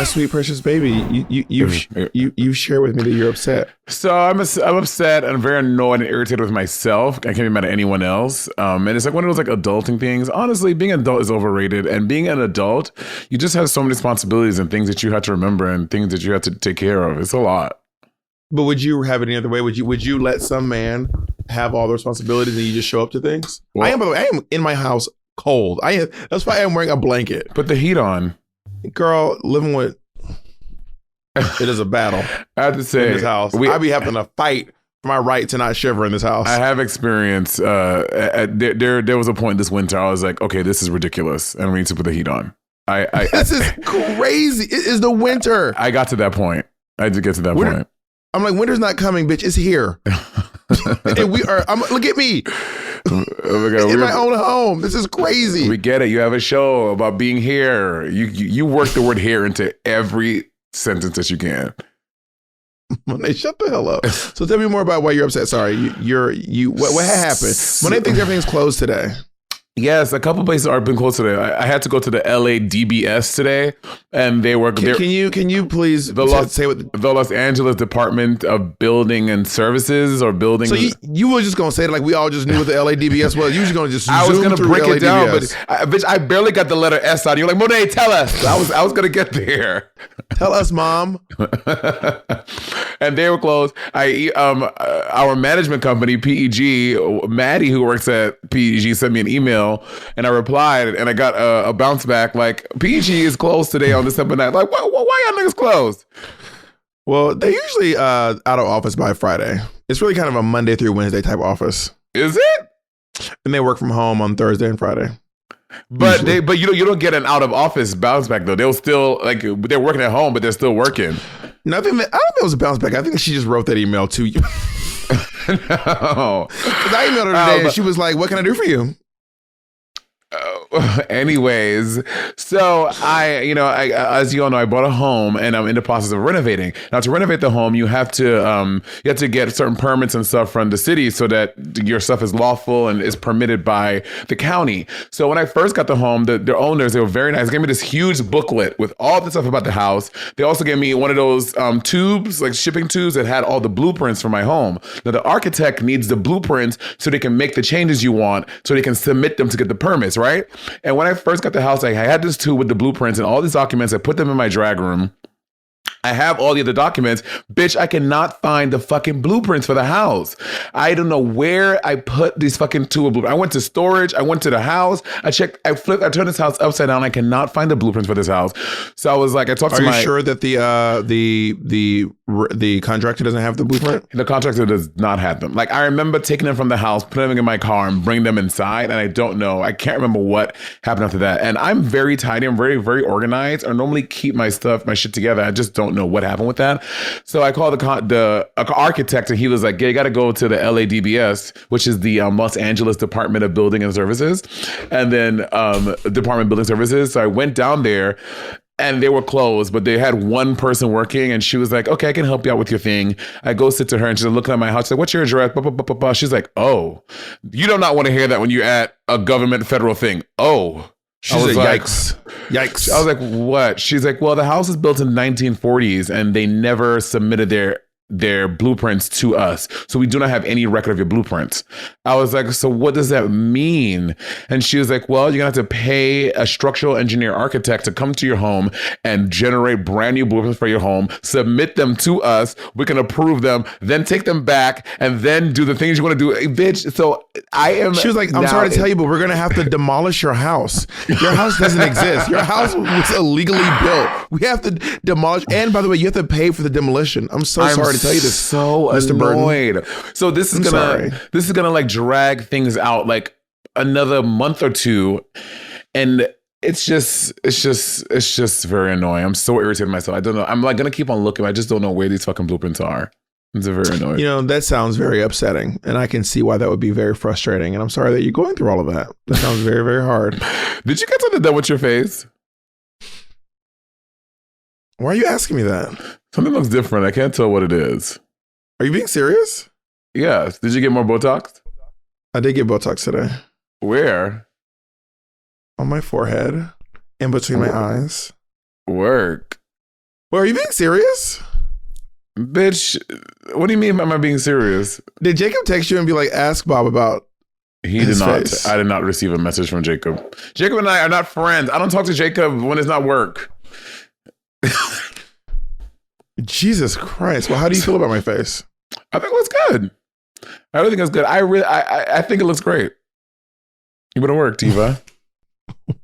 sweet precious baby. You share with me that you're upset. So I'm upset and very annoyed and irritated with myself. I can't be mad at anyone else. And it's like one of those like adulting things. Honestly, being an adult is overrated. And being an adult, you just have so many responsibilities and things that you have to remember and things that you have to take care of. It's a lot. But would you have it any other way? Would you let some man have all the responsibilities and you just show up to things? Well, I am in my house cold. That's why I'm wearing a blanket. Put the heat on. Girl, living with it is a battle. I have to say, in this house, I be having to fight for my right to not shiver in this house. I have experience. There was a point this winter I was like, okay, this is ridiculous, and we need to put the heat on. This is crazy. It is the winter. I got to that point. I did get to that point. I'm like, winter's not coming, bitch. It's here. And look at me. Oh my God, in my own home. This is crazy. We get it. You have a show about being here. You work the word here into every sentence that you can. Monet, shut the hell up. So tell me more about why you're upset. Sorry, what happened? Monet thinks everything's closed today. Yes, a couple places are been closed today. I had to go to the LA DBS today, and they were. Can you please say what the Los Angeles Department of Building and Services or Building? So you were just gonna say it like we all just knew what the LA DBS was. You were just gonna just. I was gonna break LA it down, DBS. but bitch, I barely got the letter S out. You're like, Monet, tell us. I was gonna get there. Tell us, Mom. And they were closed. Our management company, PEG, Maddie, who works at PEG, sent me an email, and I replied, and I got a bounce back like, PEG is closed today on December 9th. Like, why y'all niggas closed? Well, they're usually out of office by Friday. It's really kind of a Monday through Wednesday type office. Is it? And they work from home on Thursday and Friday. But you don't get an out of office bounce back though. They'll still like they're working at home, but they're still working. I don't think it was a bounce back. I think she just wrote that email to you. No, because I emailed her today and she was like, "What can I do for you?" Anyways, so I, as you all know, I bought a home and I'm in the process of renovating. Now, to renovate the home, you have to get certain permits and stuff from the city so that your stuff is lawful and is permitted by the county. So when I first got the home, the owners, they were very nice. They gave me this huge booklet with all the stuff about the house. They also gave me one of those tubes, like shipping tubes that had all the blueprints for my home. Now, the architect needs the blueprints so they can make the changes you want, so they can submit them to get the permits, right? And when I first got the house, I had this tube with the blueprints and all these documents. I put them in my drag room. I have all the other documents. Bitch, I cannot find the fucking blueprints for the house. I don't know where I put these fucking two blueprints. I went to storage. I went to the house. I checked. I turned this house upside down. I cannot find the blueprints for this house. So I was like, I talked to my... Are you sure that the contractor doesn't have the blueprint? The contractor does not have them. Like, I remember taking them from the house, putting them in my car and bringing them inside. And I don't know. I can't remember what happened after that. And I'm very tidy. I'm very, very organized. I normally keep my shit together. I just don't know what happened with that. So I called the architect and he was like, yeah, you got to go to the LADBS, which is the Los Angeles Department of Building and Services, and then Department of Building Services. So I went down there and they were closed, but they had one person working and she was like, okay, I can help you out with your thing. I go sit to her and she's looking at my house. She's like, what's your address? Blah, blah, blah, blah, blah. She's like, oh, you do not want to hear that when you're at a government federal thing. Oh. She's like, yikes. I was like, what? She's like, well, the house is built in the 1940s and they never submitted their blueprints to us. So we do not have any record of your blueprints. I was like, so what does that mean? And she was like, well, you're gonna have to pay a structural engineer architect to come to your home and generate brand new blueprints for your home, submit them to us, we can approve them, then take them back, and then do the things you want to do. Hey, bitch, so she was like, I'm sorry to tell you, but we're gonna have to demolish your house. Your house doesn't exist. Your house was illegally built. We have to demolish, and by the way, you have to pay for the demolition. I'm sorry to tell you this. So Mr. annoyed. Burton. So this is gonna like drag things out like another month or two, and it's just very annoying. I'm so irritated myself. I don't know. I'm like gonna keep on looking. I just don't know where these fucking blueprints are. It's very annoying. You know, that sounds very upsetting, and I can see why that would be very frustrating. And I'm sorry that you're going through all of that. That sounds very, very hard. Did you get something done with your face? Why are you asking me that? Something looks different. I can't tell what it is. Are you being serious? Yes. Did you get more Botox? I did get Botox today. Where? On my forehead, in between my eyes. Work. Well, are you being serious? Bitch, what do you mean? Am I being serious? Did Jacob text you and be like, ask Bob about He his did not. face? I did not receive a message from Jacob. Jacob and I are not friends. I don't talk to Jacob when it's not work. Jesus Christ. Well, how do you feel about my face? I think it looks good. I really think it's good. I think it looks great. You better work, Tiva.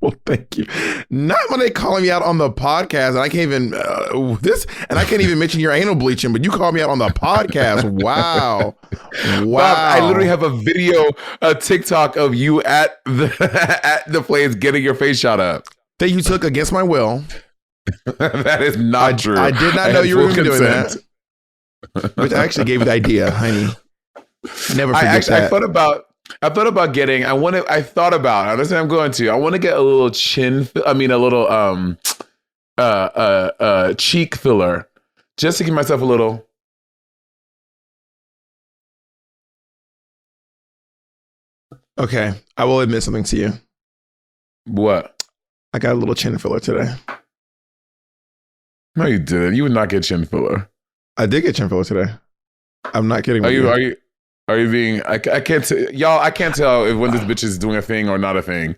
Well, thank you. Not when they calling me out on the podcast, and I can't even I can't even mention your anal bleaching, but you called me out on the podcast. Wow. Bob, I literally have a video, a TikTok of you at the place getting your face shot up. That you took against my will. That is not true. I did not know you were doing that. Which I actually gave you the idea, honey. Never forget that. I thought about getting. I thought about. I understand. I'm going to. I want to get a little cheek filler, just to give myself a little. Okay, I will admit something to you. What? I got a little chin filler today. No, you didn't. You would not get chin filler. I did get chin filler today. I'm not kidding. Are you being? I can't y'all. I can't tell if when this bitch is doing a thing or not a thing.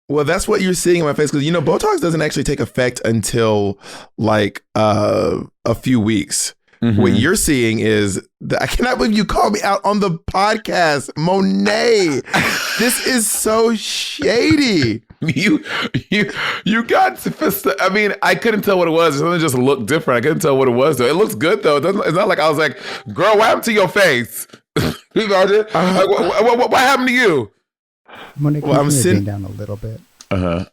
Well, that's what you're seeing in my face because Botox doesn't actually take effect until like a few weeks. Mm-hmm. What you're seeing is I cannot believe you called me out on the podcast, Monet. This is so shady. You got sophisticated. I mean, I couldn't tell what it was. It doesn't just look different. I couldn't tell what it was though. It looks good though. It's not like I was like, girl, what happened to your face? What happened to you? Monica, well, I'm sitting down a little bit. I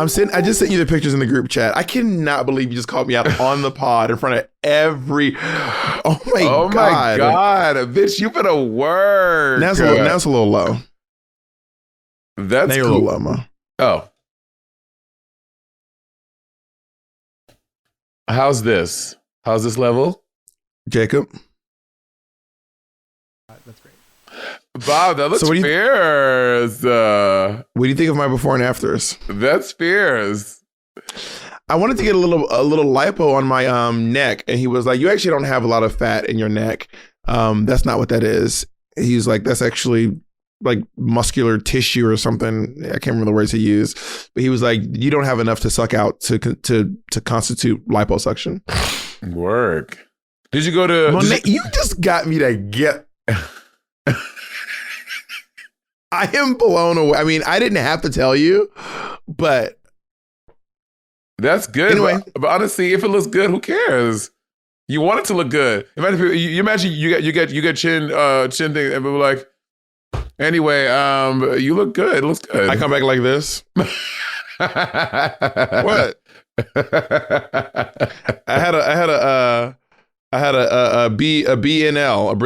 just sent you the pictures in the group chat. I cannot believe you just called me out on the pod in front of every. Oh my god, bitch! You better work. Now it's a little low. That's cool. A little low, Mo. Oh, how's this? How's this level, Jacob? That's great. Bob, that looks fierce. What do you think of my before and afters? That's fierce. I wanted to get a little lipo on my neck, and he was like, "You actually don't have a lot of fat in your neck. That's not what that is." He's like, "That's actually like muscular tissue or something." I can't remember the words he used, but he was like, "You don't have enough to suck out to constitute liposuction." Work. Did you go to? Monet, you just got me to get. I am blown away. I mean, I didn't have to tell you, but that's good. Anyway, but honestly, if it looks good, who cares? You want it to look good. Imagine you get chin thing, and we're like, anyway, you look good. It looks good. I come back like this. What? I had a BNL, a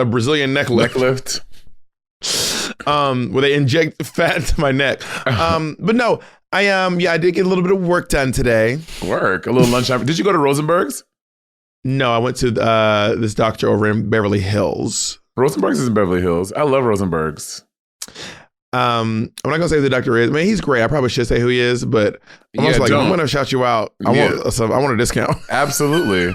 Brazilian neck lift. Where they inject fat into my neck. But no, I did get a little bit of work done today. Work, a little lunchtime. Did you go to Rosenberg's? No, I went to this doctor over in Beverly Hills. Rosenberg's is in Beverly Hills. I love Rosenberg's. I'm not gonna say who the doctor is. I mean, he's great. I probably should say who he is, but I'm gonna shout you out. I want a discount. Absolutely.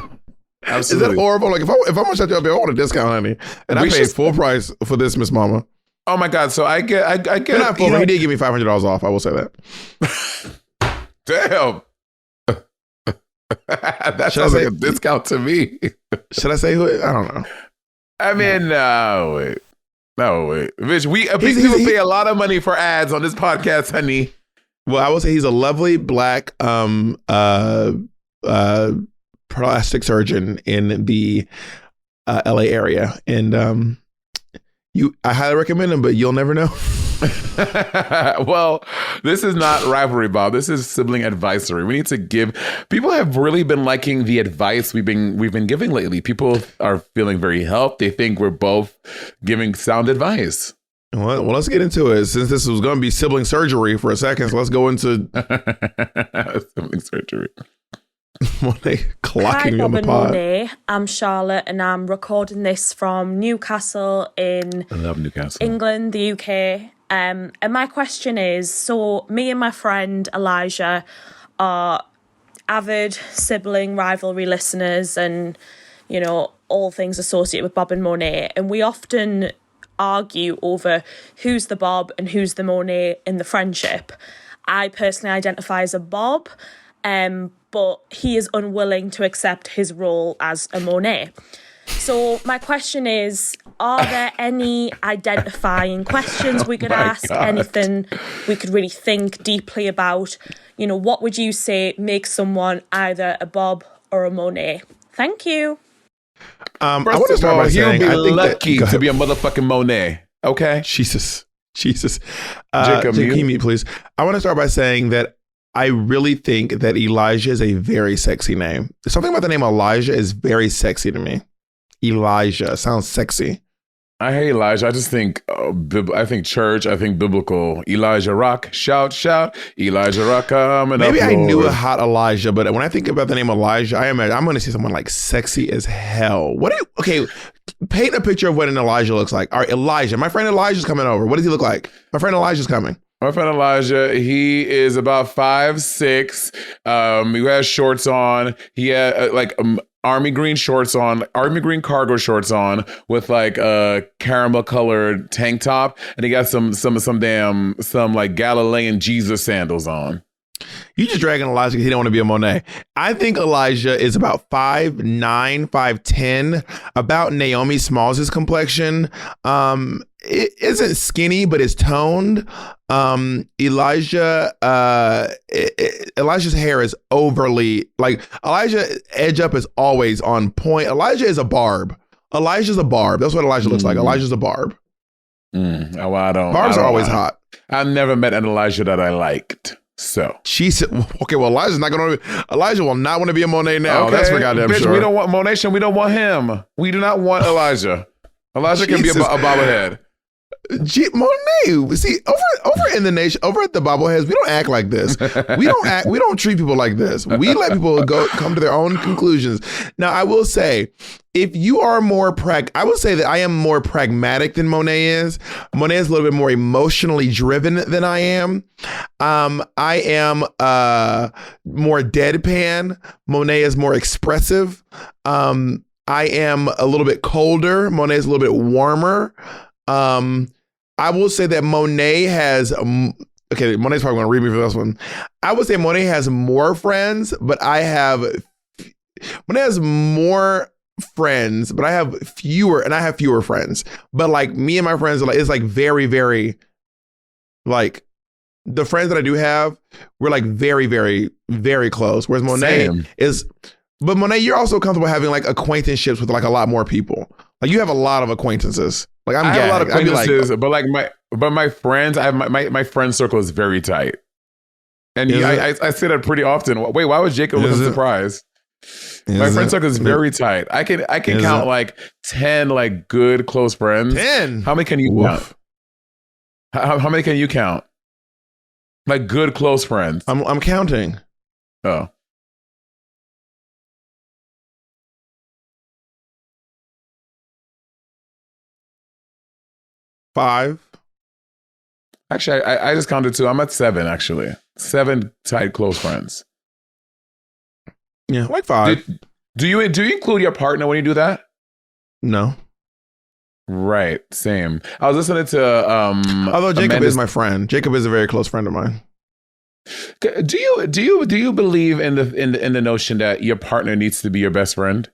Is that horrible? Like if I'm gonna shut you up, I want a discount, honey. And I paid full price for this, Miss Mama. Oh my God! So I get. Not full, he did give me $500 off. I will say that. Damn. That sounds like a discount to me. Should I say who? I don't know. I mean, no wait, bitch. People pay a lot of money for ads on this podcast, honey. Well, I will say he's a lovely black plastic surgeon in the LA area, and I highly recommend him, but you'll never know. Well, this is not rivalry, Bob. This is sibling advisory. We need to give. People have really been liking the advice we've been giving lately. People are feeling very helped. They think we're both giving sound advice. Well, let's get into it. Since this was going to be sibling surgery for a second, so let's go into sibling surgery. Clocking Hi, on the pod. Monet. I'm Charlotte, and I'm recording this from Newcastle in I love Newcastle, England, the UK. And my question is: so me and my friend Elijah are avid Sibling rivalry listeners and, you know, all things associated with Bob and Monet. And we often argue over who's the Bob and who's the Monet in the friendship. I personally identify as a Bob, but he is unwilling to accept his role as a Monet. So my question is, are there any identifying questions we could ask? God. Anything we could really think deeply about? You know, what would you say makes someone either a Bob or a Monet? Thank you. I want to start by saying he'll be I think lucky to be a motherfucking Monet. Okay, Jesus. Jacob, Jacob, can you mute, please? I want to start by saying that I really think that Elijah is a very sexy name. Something about the name Elijah is very sexy to me. Elijah sounds sexy. I hate Elijah. I just think, I think church. I think biblical. Elijah rock, shout, shout. Elijah rock, coming Maybe up, I knew Lord. a hot Elijah, but when I think about the name Elijah, I'm going to see someone like sexy as hell. Okay, paint a picture of what an Elijah looks like. All right, Elijah. My friend Elijah's coming over. What does he look like? My friend Elijah's coming. My friend Elijah, he is about 5'6". He has shorts on. He had army green shorts on, army green cargo shorts on with like a caramel colored tank top, and he got some like Galilean Jesus sandals on. You just dragging Elijah because he don't want to be a Monet. I think Elijah is about 5'9", 5'10", about Naomi Smalls' complexion. It isn't skinny, but it's toned. Elijah's hair is overly, like, Elijah edge up is always on point. Elijah is a barb. Elijah's a barb. That's what Elijah looks like. Elijah's a barb. Well, I don't. Barbs are always hot. I've never met an Elijah that I liked. So she said, "Okay, well, Elijah will not want to be a Monet now. Okay. That's for goddamn Bitch, sure. We don't want Monet. We don't want him. We do not want Elijah. Elijah can be a bobblehead. Monet, see, over in the nation, over at the bobbleheads, we don't act like this. We don't treat people like this. We let people come to their own conclusions. Now, I will say, if you are I will say that I am more pragmatic than Monet is. Monet is a little bit more emotionally driven than I am. I am more deadpan. Monet is more expressive. I am a little bit colder. Monet is a little bit warmer. I will say that Monet has, Monet's probably going to read me for this one. I would say Monet has more friends, but Monet has more friends, but I have fewer friends. But like me and my friends, it's like very, very, like the friends that I do have, we're like very, very, very close. Whereas Monet but Monet, you're also comfortable having like acquaintanceships with like a lot more people. Like you have a lot of acquaintances. Like I have a lot of acquaintances, but my friends, I have my friend circle is very tight, and I say that pretty often. Wait, why was Jacob looking surprised? My friend circle is very tight. I can count like 10 like good close friends. 10. How many can you count? How many can you count? Like good close friends. I'm counting. Oh. Five. Actually, I just counted 2. I'm at 7, actually. 7 tight, close friends. Yeah, like 5. Do you include your partner when you do that? No. Right, same. I was listening to although Jacob is my friend. Jacob is a very close friend of mine. Do you believe in the notion that your partner needs to be your best friend?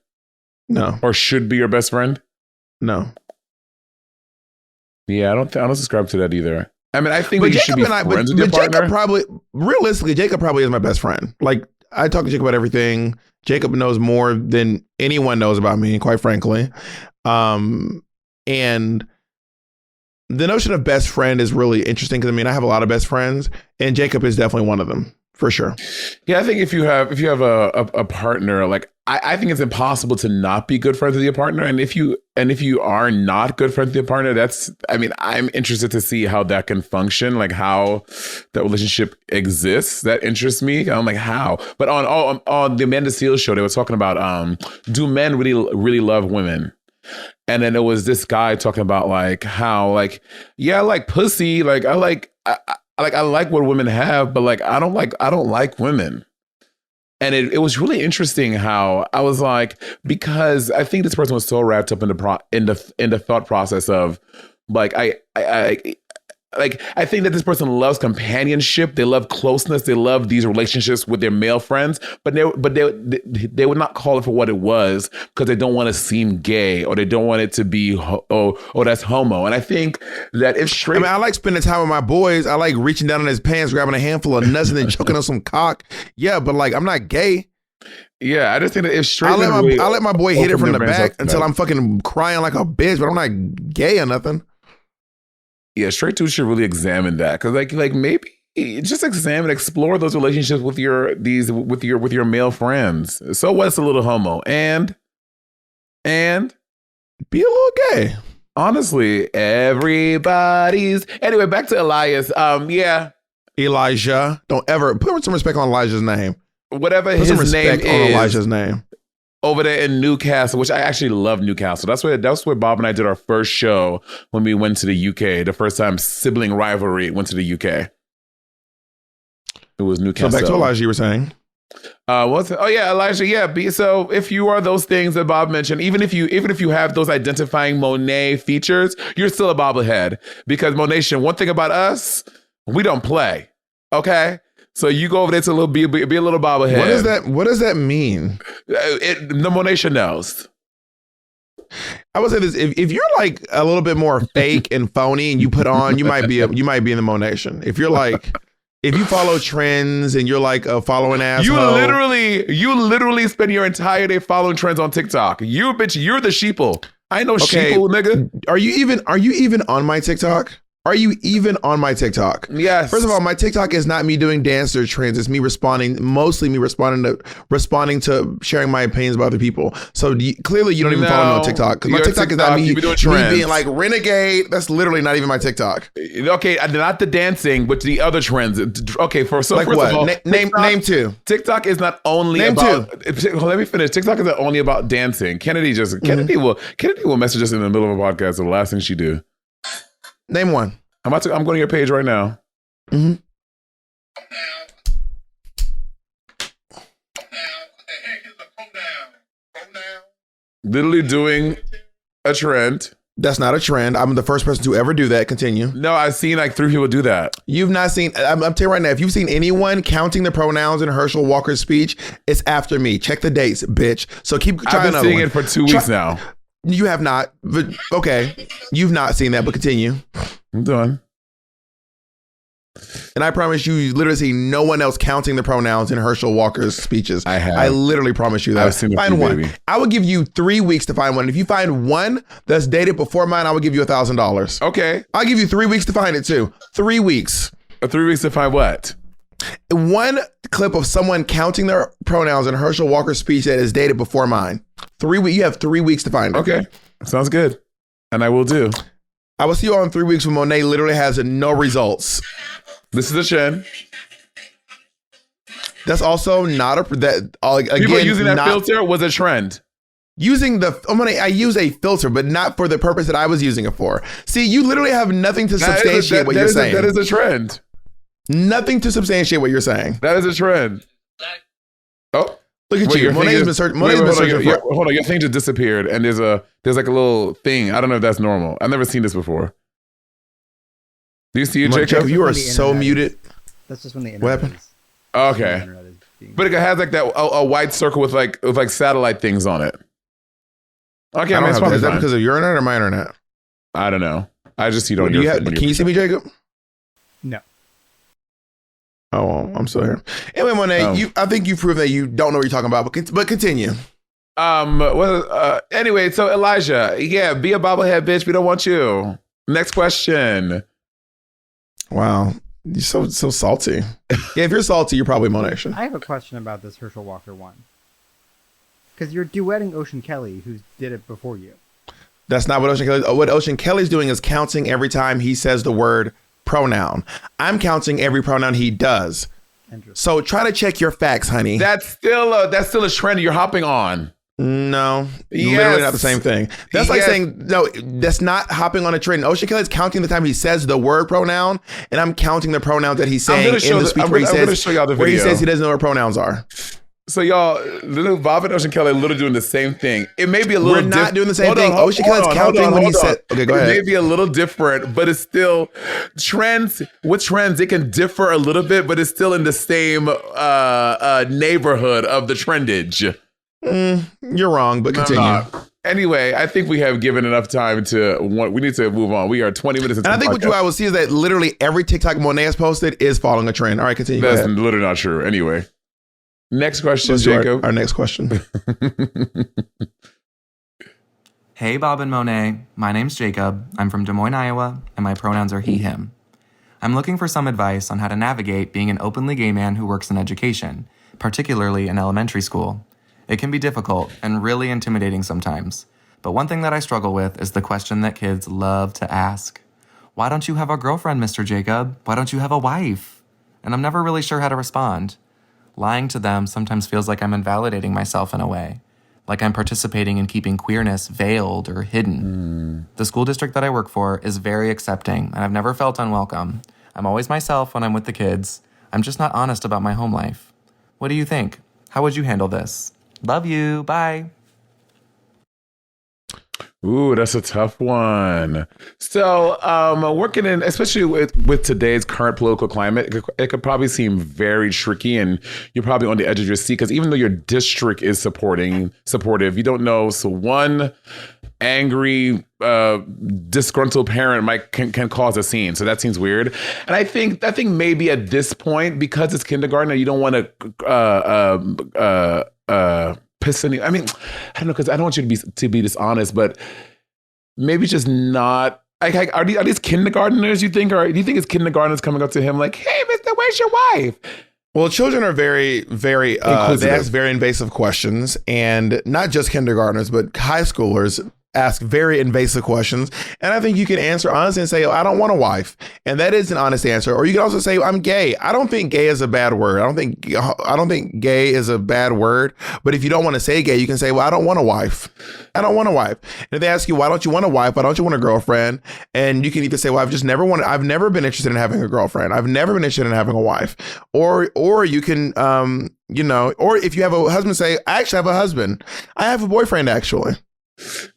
No. Or should be your best friend? No. Yeah, I don't subscribe to that either. I mean, I think that you should be friends with your partner. Realistically, Jacob probably is my best friend. Like, I talk to Jacob about everything. Jacob knows more than anyone knows about me, quite frankly. And the notion of best friend is really interesting because I mean, I have a lot of best friends, and Jacob is definitely one of them. For sure. Yeah, I think if you have a partner, like I think it's impossible to not be good friends with your partner. And if you are not good friends with your partner, I'm interested to see how that can function, like how that relationship exists. That interests me. I'm like, how? But on the Amanda Seales show, they were talking about do men really love women? And then there was this guy talking about like how like, yeah, I like pussy, like I like what women have, but like I don't like women. And it was really interesting how I was like, because I think this person was so wrapped up in the thought process of like, I think that this person loves companionship. They love closeness. They love these relationships with their male friends, but they would not call it for what it was because they don't want to seem gay or they don't want it to be that's homo. And I think that if straight, I mean, I like spending time with my boys. I like reaching down in his pants, grabbing a handful of nuts, and then choking on some cock. Yeah, but like I'm not gay. Yeah, I just think that if straight, I'll let my boy hit it from the back until I'm fucking crying like a bitch, but I'm not gay or nothing. Yeah, straight dudes should really examine that because like maybe just explore those relationships with your male friends. So what's a little homo and be a little gay. Honestly, everybody's anyway. Back to Elias. Yeah, Elijah. Don't ever put some respect on Elijah's name. Whatever put his some respect name on is. Elijah's name. Over there in Newcastle, which I actually love Newcastle. That's where Bob and I did our first show when we went to the UK. The first time Sibling Rivalry went to the UK. It was Newcastle. So back to Elijah, you were saying. Elijah. Yeah. So if you are those things that Bob mentioned, even if you have those identifying Monet features, you're still a bobblehead. Because Monation, one thing about us, we don't play. Okay. So you go over there to be a little bobblehead. What does that mean? The Monation knows. I would say this: if you're like a little bit more fake and phony, and you put on, you might be in the Monation. If you're like, if you follow trends and you're like a following asshole, you literally spend your entire day following trends on TikTok. You're the sheeple. I ain't no sheeple, nigga. Are you even on my TikTok? Are you even on my TikTok? Yes. First of all, my TikTok is not me doing dance or trends. It's mostly me responding to sharing my opinions about other people. So clearly you don't even follow me on TikTok. Because my TikTok is not me being like renegade. That's literally not even my TikTok. Okay, not the dancing, but the other trends. Okay, first what? of all, name two. TikTok is not only about. Let me finish. TikTok is not only about dancing. Kennedy will message us in the middle of a podcast. The last thing she do. Name one. I'm going to your page right now. Mm-hmm. Literally doing a trend. That's not a trend. I'm the first person to ever do that. Continue. No, I've seen like 3 people do that. You've not seen, I'm telling you right now, if you've seen anyone counting the pronouns in Herschel Walker's speech, it's after me. Check the dates, bitch. So keep trying. I've been seeing it for 2 weeks now. You have not, but okay. You've not seen that, but continue. I'm done. And I promise you literally see no one else counting the pronouns in Herschel Walker's speeches. I have. I literally promise you that. I've seen find one. Baby. I would give you 3 weeks to find one. And if you find one that's dated before mine, I would give you $1,000. Okay. I'll give you 3 weeks to find it too. 3 weeks. 3 weeks to find what? One clip of someone counting their pronouns in Herschel Walker's speech that is dated before mine. 3 weeks. You have 3 weeks to find it. Okay. Sounds good. And I will do. I will see you all in 3 weeks when Monet literally has no results. This is a trend. That's also not again, people using that filter was a trend. Using I use a filter, but not for the purpose that I was using it for. See, you literally have nothing to substantiate what you're saying. That is a trend. Nothing to substantiate what you're saying. That is a trend. Oh. Look at you. Monet's been searching for. Hold on, your thing just disappeared, and there's like a little thing. I don't know if that's normal. I've never seen this before. Do you see it, Jacob? You are so muted. That's just when the internet. What happened? Okay, but it has like that a white circle with like satellite things on it. Okay, I don't have that. Is that because of your internet or my internet? I don't know. I just see it on your. Can you see me, Jacob? No. Oh, well, I'm still here. Anyway, Monet, I think you proved that you don't know what you're talking about, but continue. Anyway, so Elijah, yeah, be a bobblehead, bitch. We don't want you. Next question. Wow, you're so salty. Yeah, if you're salty, you're probably Monation. I have a question about this Herschel Walker one. Because you're duetting Ocean Kelly, who did it before you. That's not what Ocean Kelly. What Ocean Kelly's doing is counting every time he says the word pronoun. I'm counting every pronoun he does. So try to check your facts, honey. That's still a trend you're hopping on. No, literally not the same thing. That's like saying, no, that's not hopping on a trend. Ocean Kelly's counting the time he says the word pronoun, and I'm counting the pronouns that he's saying in the speech where he says he doesn't know what pronouns are. So y'all, little Bob and Ocean Kelly are literally doing the same thing. It may be a little. We're not doing the same thing. Ocean Kelly's counting when he said. Okay, go ahead. It may be a little different, but it's still trends. With trends, it can differ a little bit, but it's still in the same neighborhood of the trendage. You're wrong, but continue. Anyway, I think we have given enough time to. We need to move on. We are 20 minutes into and I think what I will see is that literally every TikTok Monet has posted is following a trend. All right, continue. That's literally not true. Anyway. Next question, Jacob. Our next question. Hey, Bob and Monet. My name's Jacob. I'm from Des Moines, Iowa, and my pronouns are he, him. I'm looking for some advice on how to navigate being an openly gay man who works in education, particularly in elementary school. It can be difficult and really intimidating sometimes. But one thing that I struggle with is the question that kids love to ask. Why don't you have a girlfriend, Mr. Jacob? Why don't you have a wife? And I'm never really sure how to respond. Lying to them sometimes feels like I'm invalidating myself in a way, like I'm participating in keeping queerness veiled or hidden. The school district that I work for is very accepting, and I've never felt unwelcome. I'm always myself when I'm with the kids. I'm just not honest about my home life. What do you think? How would you handle this? Love you. Bye. Ooh, that's a tough one. So, working in, especially with today's current political climate, it could probably seem very tricky, and you're probably on the edge of your seat because even though your district is supportive, you don't know. So, one angry, disgruntled parent can cause a scene. So that seems weird. And I think maybe at this point, because it's kindergarten, and you don't want to piss any. I mean, I don't know, because I don't want you to be dishonest, but maybe just not. Like, are these kindergartners? You think, or do you think it's kindergartners coming up to him like, "Hey, Mister, where's your wife?" Well, children are very, very. They ask very invasive questions, and not just kindergartners, but high schoolers ask very invasive questions. And I think you can answer honestly and say, I don't want a wife. And that is an honest answer. Or you can also say, I'm gay. I don't think gay is a bad word. I don't think gay is a bad word. But if you don't want to say gay, you can say, well, I don't want a wife. I don't want a wife. And if they ask you, why don't you want a wife? Why don't you want a girlfriend? And you can either say, well, I've never been interested in having a girlfriend. I've never been interested in having a wife. Or you can, or if you have a husband, say, I actually have a husband. I have a boyfriend, actually.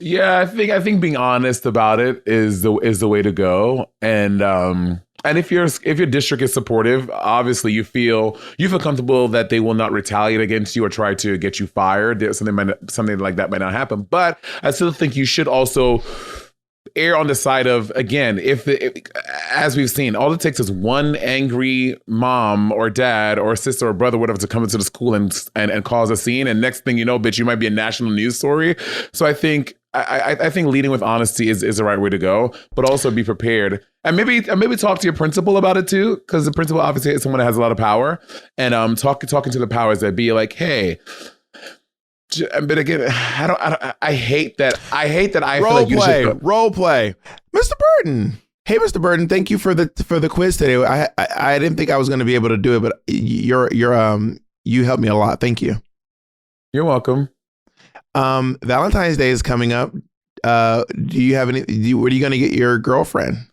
Yeah, I think being honest about it is the way to go. And if your district is supportive, obviously you feel comfortable that they will not retaliate against you or try to get you fired. Something like that might not happen. But I still think you should also err on the side of, again, if as we've seen, all it takes is one angry mom or dad or sister or brother, whatever, to come into the school and cause a scene. And next thing you know, bitch, you might be a national news story. So I think leading with honesty is the right way to go, but also be prepared. And maybe talk to your principal about it too, because the principal obviously is someone that has a lot of power. And talking to the powers that be, like, hey. But again, I hate that. I feel like you should role play, Mr. Burton. Hey, Mr. Burton, thank you for the quiz today. I didn't think I was going to be able to do it, but you helped me a lot. Thank you. You're welcome. Valentine's Day is coming up. Do you have where are you going to get your girlfriend?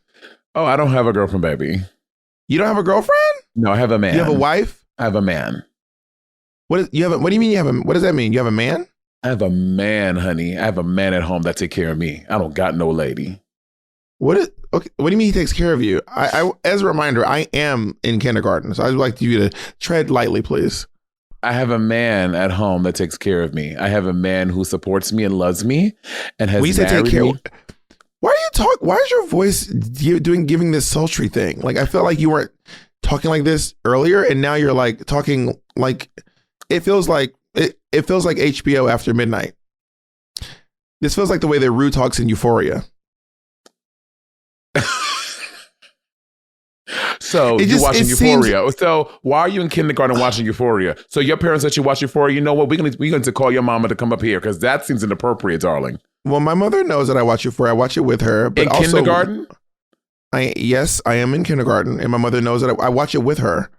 Oh, I don't have a girlfriend, baby. You don't have a girlfriend? No, I have a man. You have a wife? I have a man. What do you mean you have what does that mean? You have a man? I have a man, honey. I have a man at home that take care of me. I don't got no lady. Okay, what do you mean he takes care of you? I as a reminder, I am in kindergarten, so I'd like you to tread lightly, please. I have a man at home that takes care of me. I have a man who supports me and loves me and has married me. Why is your voice giving this sultry thing? Like, I felt like you weren't talking like this earlier, and now you're like talking like it feels like HBO after midnight. This feels like the way that Rue talks in Euphoria. So you're watching Euphoria. So why are you in kindergarten watching Euphoria? So your parents let you watch Euphoria. You know what? We're going to call your mama to come up here because that seems inappropriate, darling. Well, my mother knows that I watch Euphoria. I watch it with her. But in kindergarten? Yes, I am in kindergarten, and my mother knows that I watch it with her.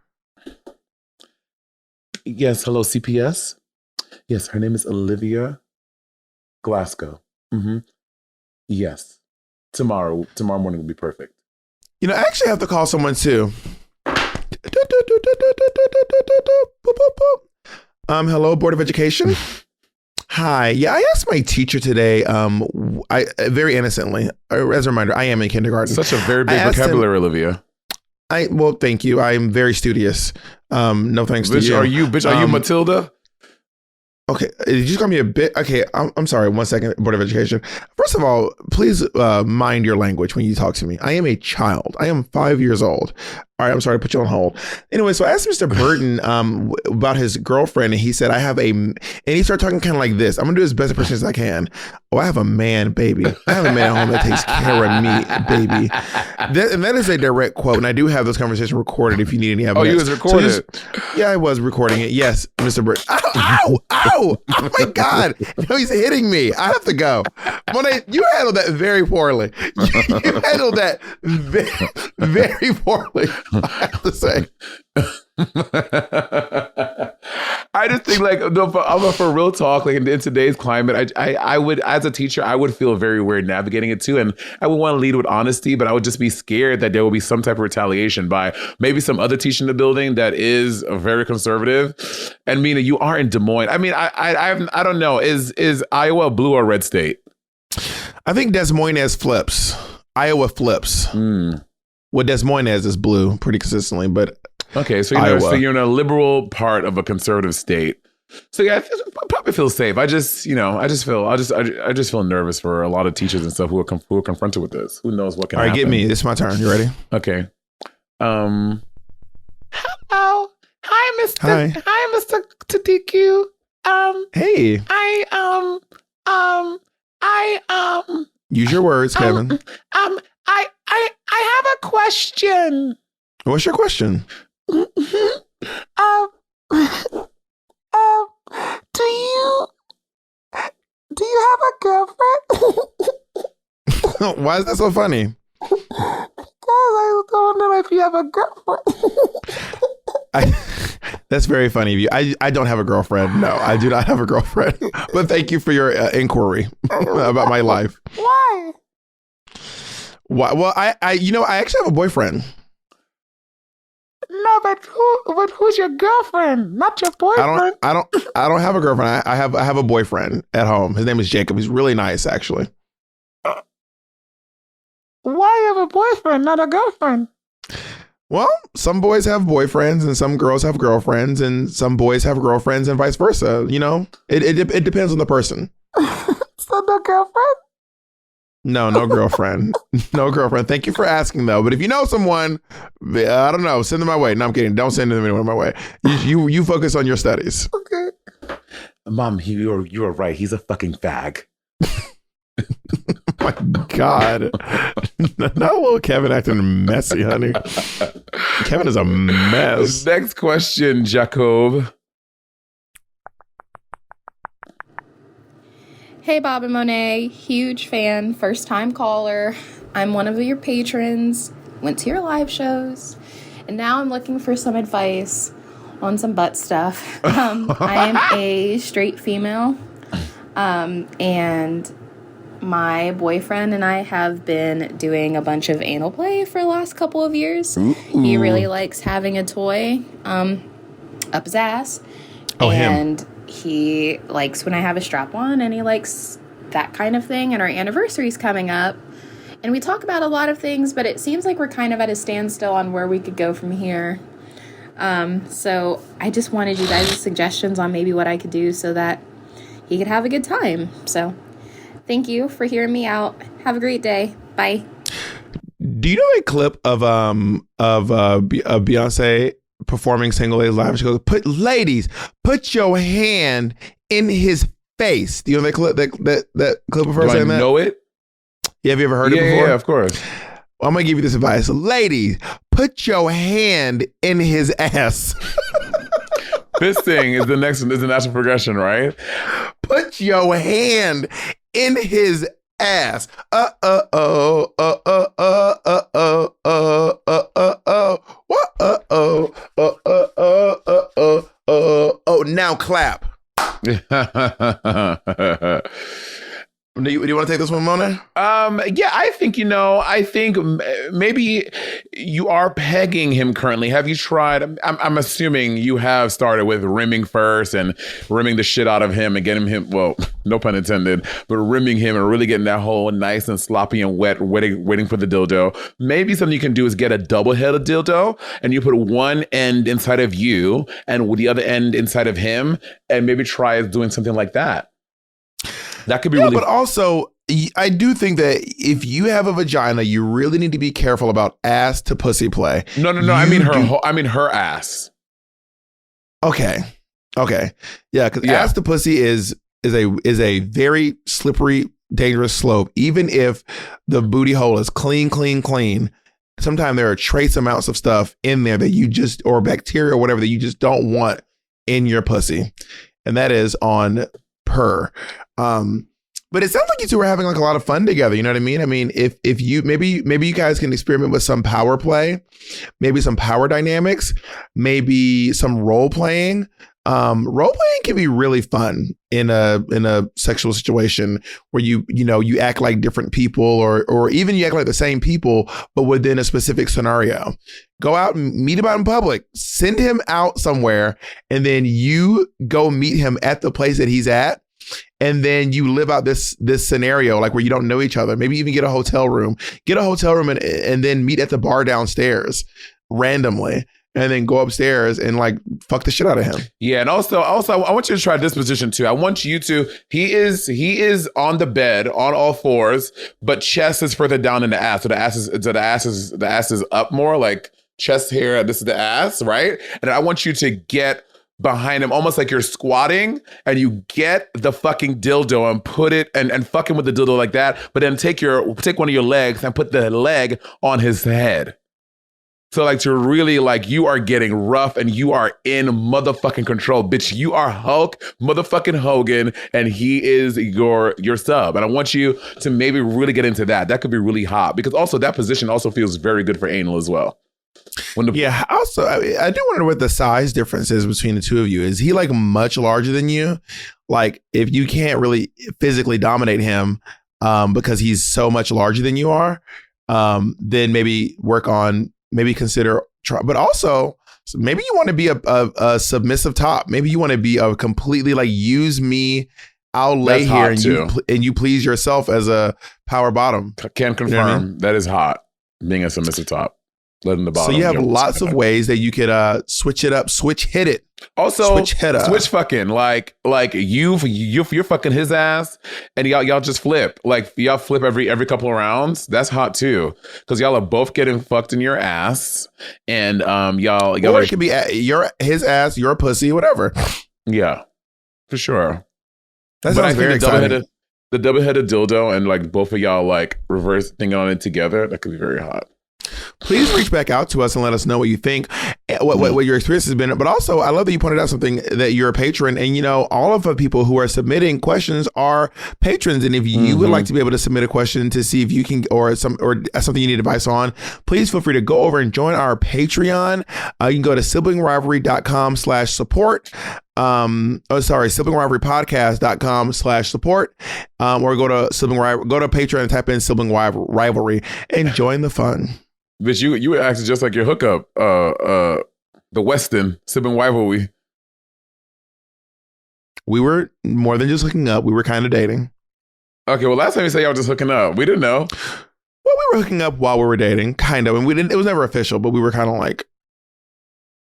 Yes, hello, CPS. Yes, her name is Olivia Glasgow. Mm-hmm. Yes, tomorrow morning will be perfect. You know, I actually have to call someone too. Hello, Board of Education. Hi. Yeah, I asked my teacher today, I very innocently, as a reminder, I am in kindergarten. Such a very big vocabulary, Olivia. Well, thank you. I'm very studious. No thanks to you. Are you Matilda? Okay, did you just call me a bit? Okay, I'm sorry. 1 second, Board of Education. First of all, please mind your language when you talk to me. I am a child. I am 5 years old. All right, I'm sorry to put you on hold. Anyway, so I asked Mr. Burton about his girlfriend, and he said, and he started talking kind of like this. I'm going to do as best impression as I can. Oh, I have a man, baby. I have a man at home that takes care of me, baby. And that is a direct quote, and I do have those conversations recorded if you need any evidence. Oh, you was recorded? Yeah, I was recording it. Yes, Mr. Burton. Ow, ow. Oh, my God. No, he's hitting me. I have to go. Monet, you handled that very poorly. You handled that very, very poorly. I have to say. I just think for real talk, like in today's climate, I would, as a teacher, I would feel very weird navigating it too. And I would want to lead with honesty, but I would just be scared that there will be some type of retaliation by maybe some other teacher in the building that is very conservative. And Mina, you are in Des Moines. I mean, I don't know. Is Iowa a blue or red state? I think Des Moines flips. Iowa flips. What Des Moines is blue pretty consistently, but okay, so you're in a liberal part of a conservative state. So yeah, I probably feel safe. I just feel nervous for a lot of teachers and stuff who are confronted with this. Who knows what can happen? All right, get me. This is my turn. You ready? Okay. Hello. Hi, Mr. Hi, Mr. TDQ. Hey. Use your words, Kevin. I have a question. What's your question? Do you have a girlfriend? Why is that so funny? Because I don't know if you have a girlfriend. That's very funny of you. I don't have a girlfriend. No, I do not have a girlfriend. But thank you for your inquiry about my life. Why? Well, I actually have a boyfriend. No, but who's your girlfriend? Not your boyfriend. I don't have a girlfriend. I have a boyfriend at home. His name is Jacob. He's really nice, actually. Why have a boyfriend, not a girlfriend? Well, some boys have boyfriends and some girls have girlfriends and some boys have girlfriends and vice versa. You know, it depends on the person. So no girlfriend? No girlfriend. No girlfriend. Thank you for asking, though. But if you know someone, I don't know, send them my way. No, I'm kidding. Don't send them anyone my way. You focus on your studies. Okay. Mom, you are right. He's a fucking fag. My God. Not little Kevin acting messy, honey. Kevin is a mess. Next question, Jacob. Hey, Bob and Monet, huge fan, first time caller. I'm one of your patrons, went to your live shows, and now I'm looking for some advice on some butt stuff. I am a straight female, and my boyfriend and I have been doing a bunch of anal play for the last couple of years. Ooh. He really likes having a toy up his ass. And he likes when I have a strap on, and he likes that kind of thing. And our anniversary's coming up, and we talk about a lot of things, but it seems like we're kind of at a standstill on where we could go from here. So I just wanted you guys' suggestions on maybe what I could do so that he could have a good time. So thank you for hearing me out. Have a great day. Bye. Do you know a clip of Beyonce performing Single Ladies Live? She goes, ladies, put your hand in his face. Do you know that clip? That clip of her saying that? Do I know it? Yeah, have you ever heard it before? Yeah, of course. Well, I'm gonna give you this advice, ladies. Put your hand in his ass. Fisting is the natural progression, right? Put your hand in his ass. Now clap. Do you want to take this one, Mona? Yeah, I think, maybe you are pegging him currently. Have you tried? I'm assuming you have started with rimming first and rimming the shit out of him and getting him, well, no pun intended, but rimming him and really getting that hole nice and sloppy and wet, waiting for the dildo. Maybe something you can do is get a double-headed dildo and you put one end inside of you and with the other end inside of him, and maybe try doing something like that. That could be really. But also, I do think that if you have a vagina, you really need to be careful about ass to pussy play. No. I mean her ass. Okay. Yeah, because ass to pussy is a very slippery, dangerous slope. Even if the booty hole is clean. Sometimes there are trace amounts of stuff in there that you just, or bacteria or whatever, that you just don't want in your pussy, and that is on per. But it sounds like you two are having like a lot of fun together. You know what I mean? I mean, if you maybe you guys can experiment with some power play, maybe some power dynamics, maybe some role playing. Role playing can be really fun in a sexual situation where you act like different people, or even you act like the same people, but within a specific scenario. Go out and meet him out in public, send him out somewhere, and then you go meet him at the place that he's at. And then you live out this scenario, like where you don't know each other. Maybe even get a hotel room and then meet at the bar downstairs randomly. And then go upstairs and like fuck the shit out of him. Yeah, and also, I want you to try this position too. I want you to. He is on the bed on all fours, but chest is further down in the ass. So the ass is up more, like chest here. This is the ass, right? And I want you to get behind him, almost like you're squatting, and you get the fucking dildo and put it and fuck him with the dildo like that. But then take one of your legs and put the leg on his head. So like to really like you are getting rough and you are in motherfucking control. Bitch, you are Hulk motherfucking Hogan and he is your sub. And I want you to maybe really get into that. That could be really hot because also that position also feels very good for anal as well. Also, I do wonder what the size difference is between the two of you. Is he like much larger than you? Like if you can't really physically dominate him because he's so much larger than you are, then maybe consider but also maybe you want to be a submissive top. Maybe you want to be a completely like use me, I'll lay here and you please yourself as a power bottom. Can confirm, you know what I mean? That is hot, being a submissive top. Letting the bottom. So you have lots of ways that you could switch it up, hit it. Also, switch fucking like you're fucking his ass, and y'all just flip. Like y'all flip every couple of rounds. That's hot too, because y'all are both getting fucked in your ass, and y'all. Or it could be his ass, your pussy, whatever. Yeah, for sure. That sounds very exciting. The double-headed dildo and like both of y'all like reverse thing on it together. That could be very hot. Please reach back out to us and let us know what you think, what your experience has been. But also, I love that you pointed out something that you're a patron, and all of the people who are submitting questions are patrons. And if you would like to be able to submit a question to see if you can, or something you need advice on, please feel free to go over and join our Patreon. You can go to siblingrivalry.com/support. siblingrivalrypodcast.com/support. Or go to Patreon and type in Sibling Rivalry and join the fun. Bitch, you were acting just like your hookup, the Weston Sibling Rivalry. We were more than just hooking up. We were kind of dating. Okay, well, last time you said y'all were just hooking up. We didn't know. Well, we were hooking up while we were dating, kind of, and we didn't. It was never official, but we were kind of like.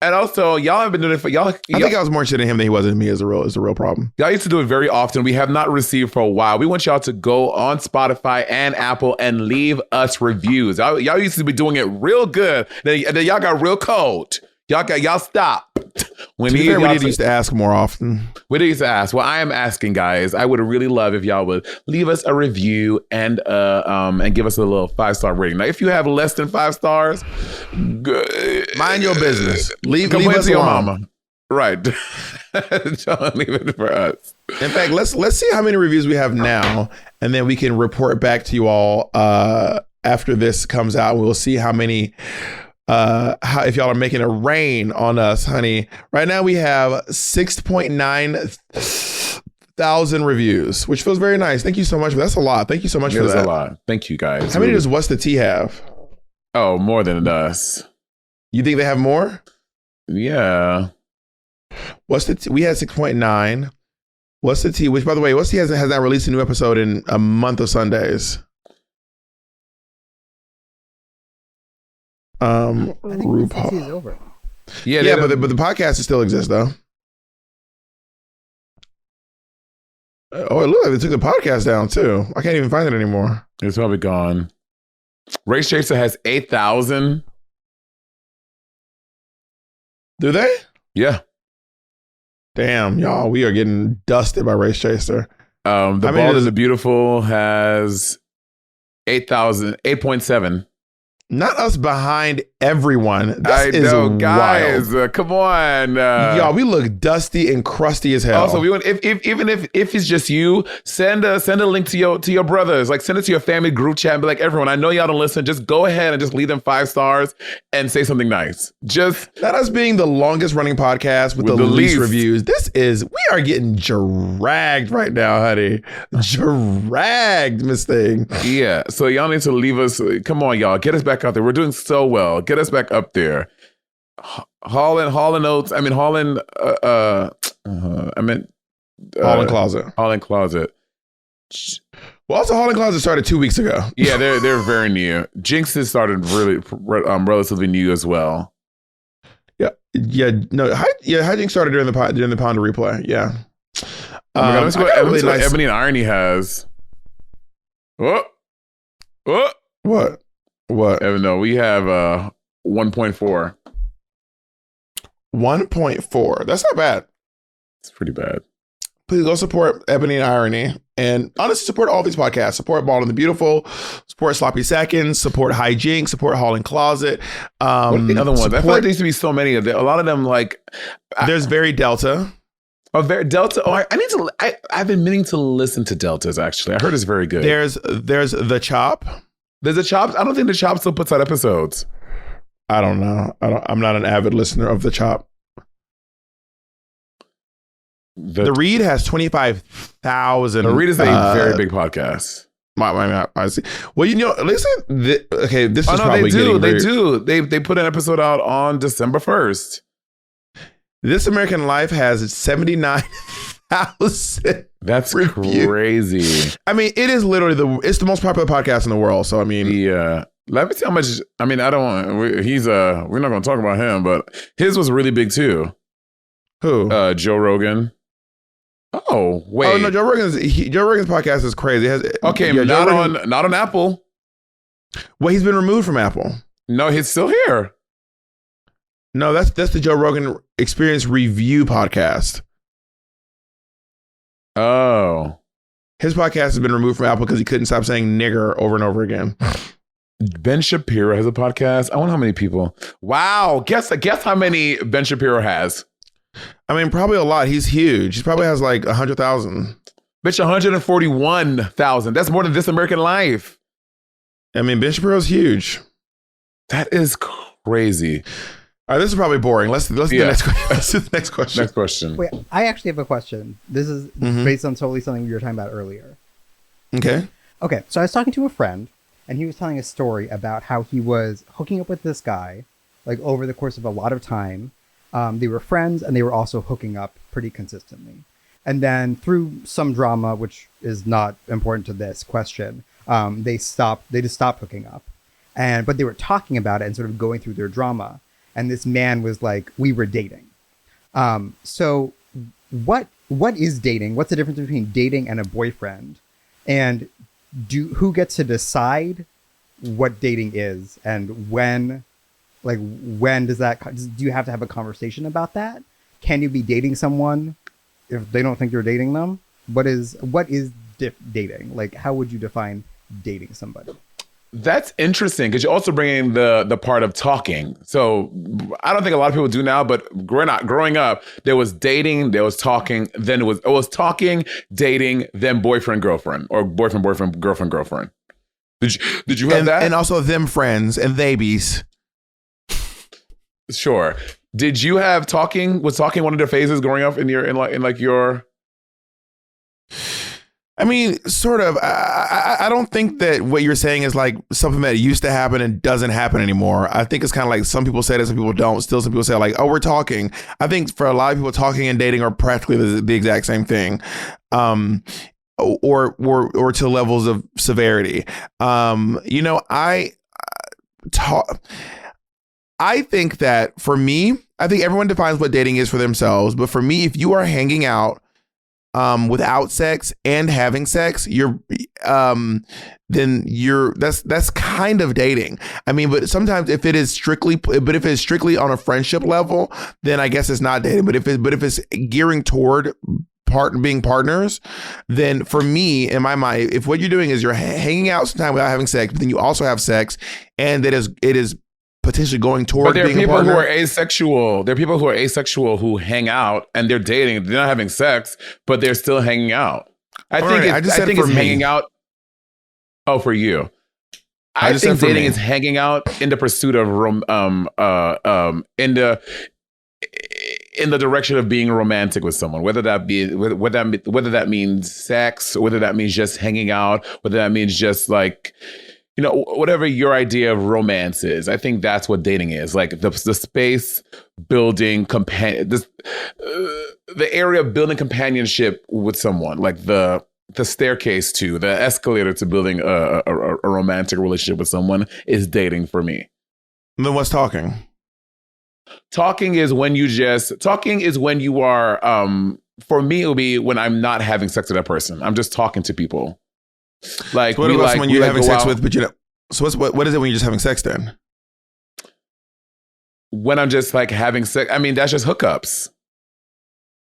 And also, y'all have been doing it for y'all. I think I was more interested in him than he was in me. Is the real problem. Y'all used to do it very often. We have not received for a while. We want y'all to go on Spotify and Apple and leave us reviews. Y'all used to be doing it real good. Then y'all got real cold. Y'all stopped. We need to ask more often. We need to ask. Well, I am asking, guys. I would really love if y'all would leave us a review and give us a little 5-star rating. Now, if you have less than 5 stars, good. Mind your business. Leave us to your mama. Right. Don't leave it for us. In fact, let's see how many reviews we have now, and then we can report back to you all after this comes out. We'll see how many. If y'all are making it rain on us, honey. Right now we have 6.9 1,000 reviews, which feels very nice. Thank you so much. That's a lot. Thank you so much for that. That's a lot. Thank you, guys. How many does What's the Tea have? Oh, more than us. You think they have more? Yeah. What's the Tea? We had 6.9. What's the Tea? Which, by the way, What's the Tea has not released a new episode in a month of Sundays. I think RuPaul is over. Yeah, but the podcast still exists though. Oh, it looks like they took the podcast down too. I can't even find it anymore. It's probably gone. Race Chaser has 8,000. Do they? Yeah. Damn, y'all, we are getting dusted by Race Chaser. The Bald and the Beautiful has 8,000, 8.7. Not us behind everyone. This I is know, guys. wild. Come on, y'all. We look dusty and crusty as hell. Also, we want if it's just you, send a link to your brothers. Like send it to your family group chat and be like, everyone, I know y'all don't listen. Just go ahead and just leave them 5 stars and say something nice. Just not us being the longest running podcast with the least reviews. We are getting dragged right now, honey. Dragged, Miss Thing. Yeah. So y'all need to leave us. Come on, y'all. Get us back out there. We're doing so well. Get us back up there. Holland Closet. Holland Closet. Well, also Holland Closet started 2 weeks ago. Yeah, they're very new. Jinx has started really relatively new as well. Hijinks started during the Pounder replay. Yeah. Let's see what Ebony and Irony has. What? Evan, no, we have 1.4. 1.4. That's not bad. It's pretty bad. Please go support Ebony and Irony. And honestly, support all these podcasts. Support Bald and the Beautiful. Support Sloppy Seconds. Support Hijinks. Support Holland Closet. What are the other ones? I feel like there used to be so many of them. A lot of them, like... There's Very Delta. Delta. Oh, I've been meaning to listen to Deltas, actually. I heard it's very good. There's The Chop. There's a Chop. I don't think the Chop still puts out episodes. I don't know. I'm not an avid listener of the Chop. The Read has 25,000. The Read is a very big podcast. I see. Well, listen. Okay, this is probably getting they do. They put an episode out on December 1st. This American Life has 79,000. That's crazy. I mean, it is literally it's the most popular podcast in the world. So I mean, yeah. Let me see how much. I mean, I don't want. We're not going to talk about him, but his was really big too. Who? Joe Rogan. Oh wait. Oh no, Joe Rogan's podcast is crazy. Not on Apple. Well, he's been removed from Apple. No, he's still here. No, that's the Joe Rogan Experience Review podcast. Oh. His podcast has been removed from Apple because he couldn't stop saying nigger over and over again. Ben Shapiro has a podcast. I wonder how many people. Wow. Guess how many Ben Shapiro has. I mean, probably a lot. He's huge. He probably has like 100,000. Bitch, 141,000. That's more than This American Life. I mean, Ben Shapiro's huge. That is crazy. All right, this is probably boring. Let's do the next question. Let's do the next question. Next question. Wait, I actually have a question. This is based on totally something we were talking about earlier. Okay. Okay, so I was talking to a friend, and he was telling a story about how he was hooking up with this guy, like over the course of a lot of time. They were friends, and they were also hooking up pretty consistently. And then through some drama, which is not important to this question, they just stopped hooking up. But they were talking about it and sort of going through their drama. And this man was like, we were dating. So what is dating? What's the difference between dating and a boyfriend? And who gets to decide what dating is? And when does that, do you have to have a conversation about that? Can you be dating someone if they don't think you're dating them? What is dating? Like, how would you define dating somebody? That's interesting because you're also bringing the part of talking. So I don't think a lot of people do now, but growing up, there was dating, there was talking, then it was talking, dating, then boyfriend, girlfriend, or boyfriend, girlfriend. Did you have that? And also them friends and they bees. Sure. Did you have talking? Was talking one of the phases growing up in your I mean, sort of. I don't think that what you're saying is like something that used to happen and doesn't happen anymore. I think it's kind of like some people say that, some people don't. Still, some people say like, "Oh, we're talking." I think for a lot of people, talking and dating are practically the exact same thing, or to levels of severity. You know, I think that for me, I think everyone defines what dating is for themselves. But for me, if you are hanging out without sex and having sex, that's kind of dating. I mean, but sometimes if it is strictly on a friendship level, then I guess it's not dating. But if it's gearing toward being partners, then for me, in my mind, if what you're doing is you're hanging out sometime without having sex, but then you also have sex, and it is potentially going toward being a partner. But there are people who are asexual. There are people who are asexual who hang out and they're dating. They're not having sex, but they're still hanging out. I think it's hanging out. Oh, for you. I think dating is hanging out in the pursuit of in the direction of being romantic with someone, whether that means sex, or whether that means just hanging out, whether that means just like, you know, whatever your idea of romance is. I think that's what dating is. Like the space building the area of building companionship with someone, like the staircase to the escalator to building a romantic relationship with someone is dating for me. And then what's talking? Talking is when you are, for me, it will be when I'm not having sex with that person. I'm just talking to people. Like, so what about when you're having sex with, but you know, so what is it when you're just having sex then? When I'm just like having sex, I mean, that's just hookups.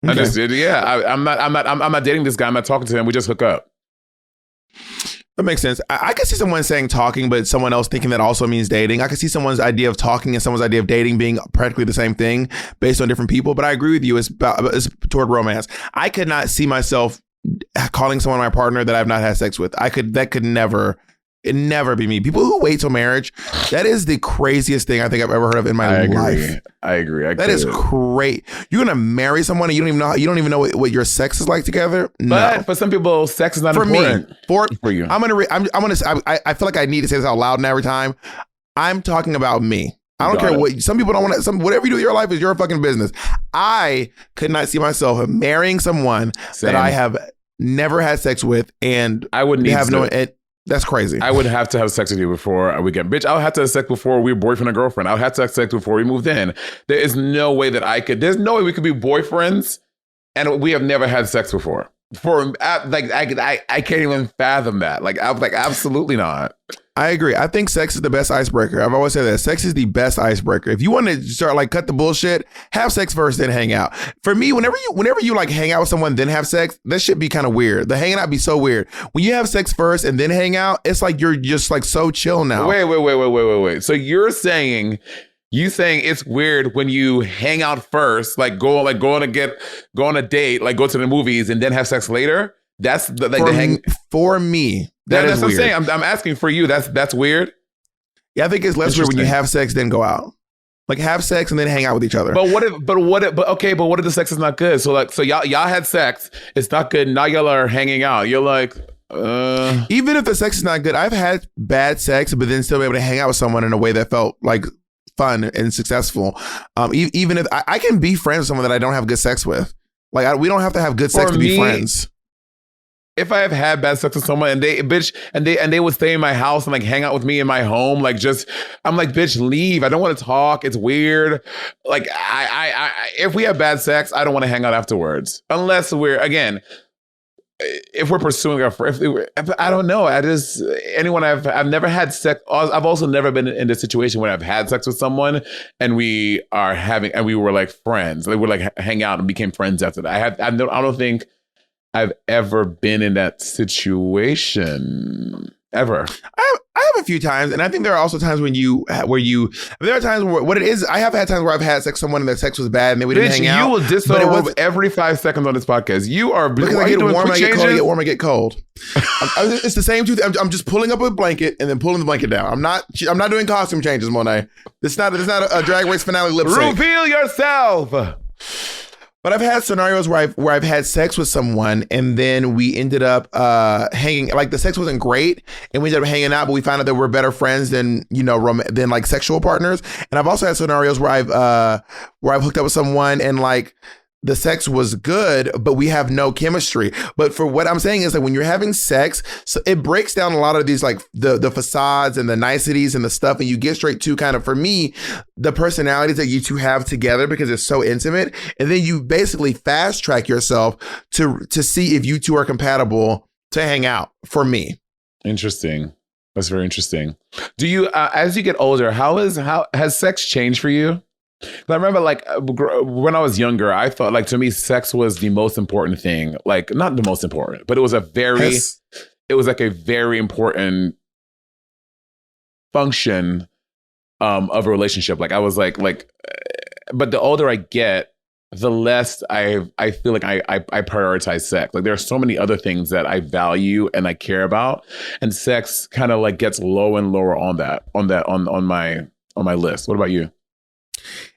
Okay. I'm not dating this guy. I'm not talking to him. We just hook up. That makes sense. I could see someone saying talking, but someone else thinking that also means dating. I could see someone's idea of talking and someone's idea of dating being practically the same thing based on different people. But I agree with you. It's toward romance. I could not see myself calling someone my partner that I've not had sex with. That could never be me. People who wait till marriage, that is the craziest thing I think I've ever heard of in my life. I agree. That is great. You're gonna marry someone and you don't even know what your sex is like together. No. But for some people, sex is not important. For you, I feel like I need to say this out loud and every time. I'm talking about me. I don't care what some people don't want to. Whatever you do with your life is your fucking business. I could not see myself marrying someone that I have never had sex with, and I wouldn't have no. That's crazy. I would have to have sex with you before we get bitch. I would have to have sex before we were boyfriend and girlfriend. I would have to have sex before we moved in. There is no way that there's no way we could be boyfriends and we have never had sex before. I can't even fathom that. Like, I was like, absolutely not. I agree. I think sex is the best icebreaker. I've always said that sex is the best icebreaker. If you want to start like cut the bullshit, have sex first, then hang out. For me, whenever you like hang out with someone, then have sex, that should be kind of weird. The hanging out be so weird. When you have sex first and then hang out, it's like you're just like so chill now. Wait. So you're saying it's weird when you hang out first, go on a date, like go to the movies and then have sex later? That's for me. That's what I'm saying. I'm asking for you. That's weird. Yeah, I think it's less weird when you have sex then go out. Like have sex and then hang out with each other. But what if the sex is not good? So y'all had sex, it's not good. Now y'all are hanging out. You're like, even if the sex is not good, I've had bad sex, but then still be able to hang out with someone in a way that felt like fun and successful. Even if I can be friends with someone that I don't have good sex with. Like we don't have to have good sex to be friends. If I have had bad sex with someone and they would stay in my house and like hang out with me in my home, I'm like, bitch, leave. I don't want to talk. It's weird. Like if we have bad sex, I don't want to hang out afterwards. Unless if we're pursuing I don't know. I've never had sex. I've also never been in the situation where I've had sex with someone and we were like friends. Like we're like hang out and became friends after that. I don't think I've ever been in that situation ever. I have a few times, and I think there are also times there are times where what it is. I have had times where I've had sex with someone and the sex was bad and then we didn't hang out. You will disapprove every 5 seconds on this podcast. You are because I get warm, I get cold, I get warm, I get cold. It's the same two. I'm just pulling up a blanket and then pulling the blanket down. I'm not doing costume changes, Monet. It's not a Drag Race finale lip sync. Reveal yourself. But I've had scenarios where I've had sex with someone and then we ended up hanging. Like the sex wasn't great, and we ended up hanging out, but we found out that we're better friends than than like sexual partners. And I've also had scenarios where I've hooked up with someone and like the sex was good, but we have no chemistry. But for what I'm saying is that when you're having sex, so it breaks down a lot of these like the facades and the niceties and the stuff, and you get straight to kind of, for me, the personalities that you two have together because it's so intimate. And then you basically fast track yourself to see if you two are compatible to hang out, for me. Interesting. That's very interesting. Do you, as you get older, how has sex changed for you? I remember, like, when I was younger, I thought, like, to me, sex was the most important thing. Like, not the most important, but it was it was like a very important function of a relationship. Like, I was like, but the older I get, the less I feel like I prioritize sex. Like, there are so many other things that I value and I care about, and sex kind of like gets low and lower on my list. What about you?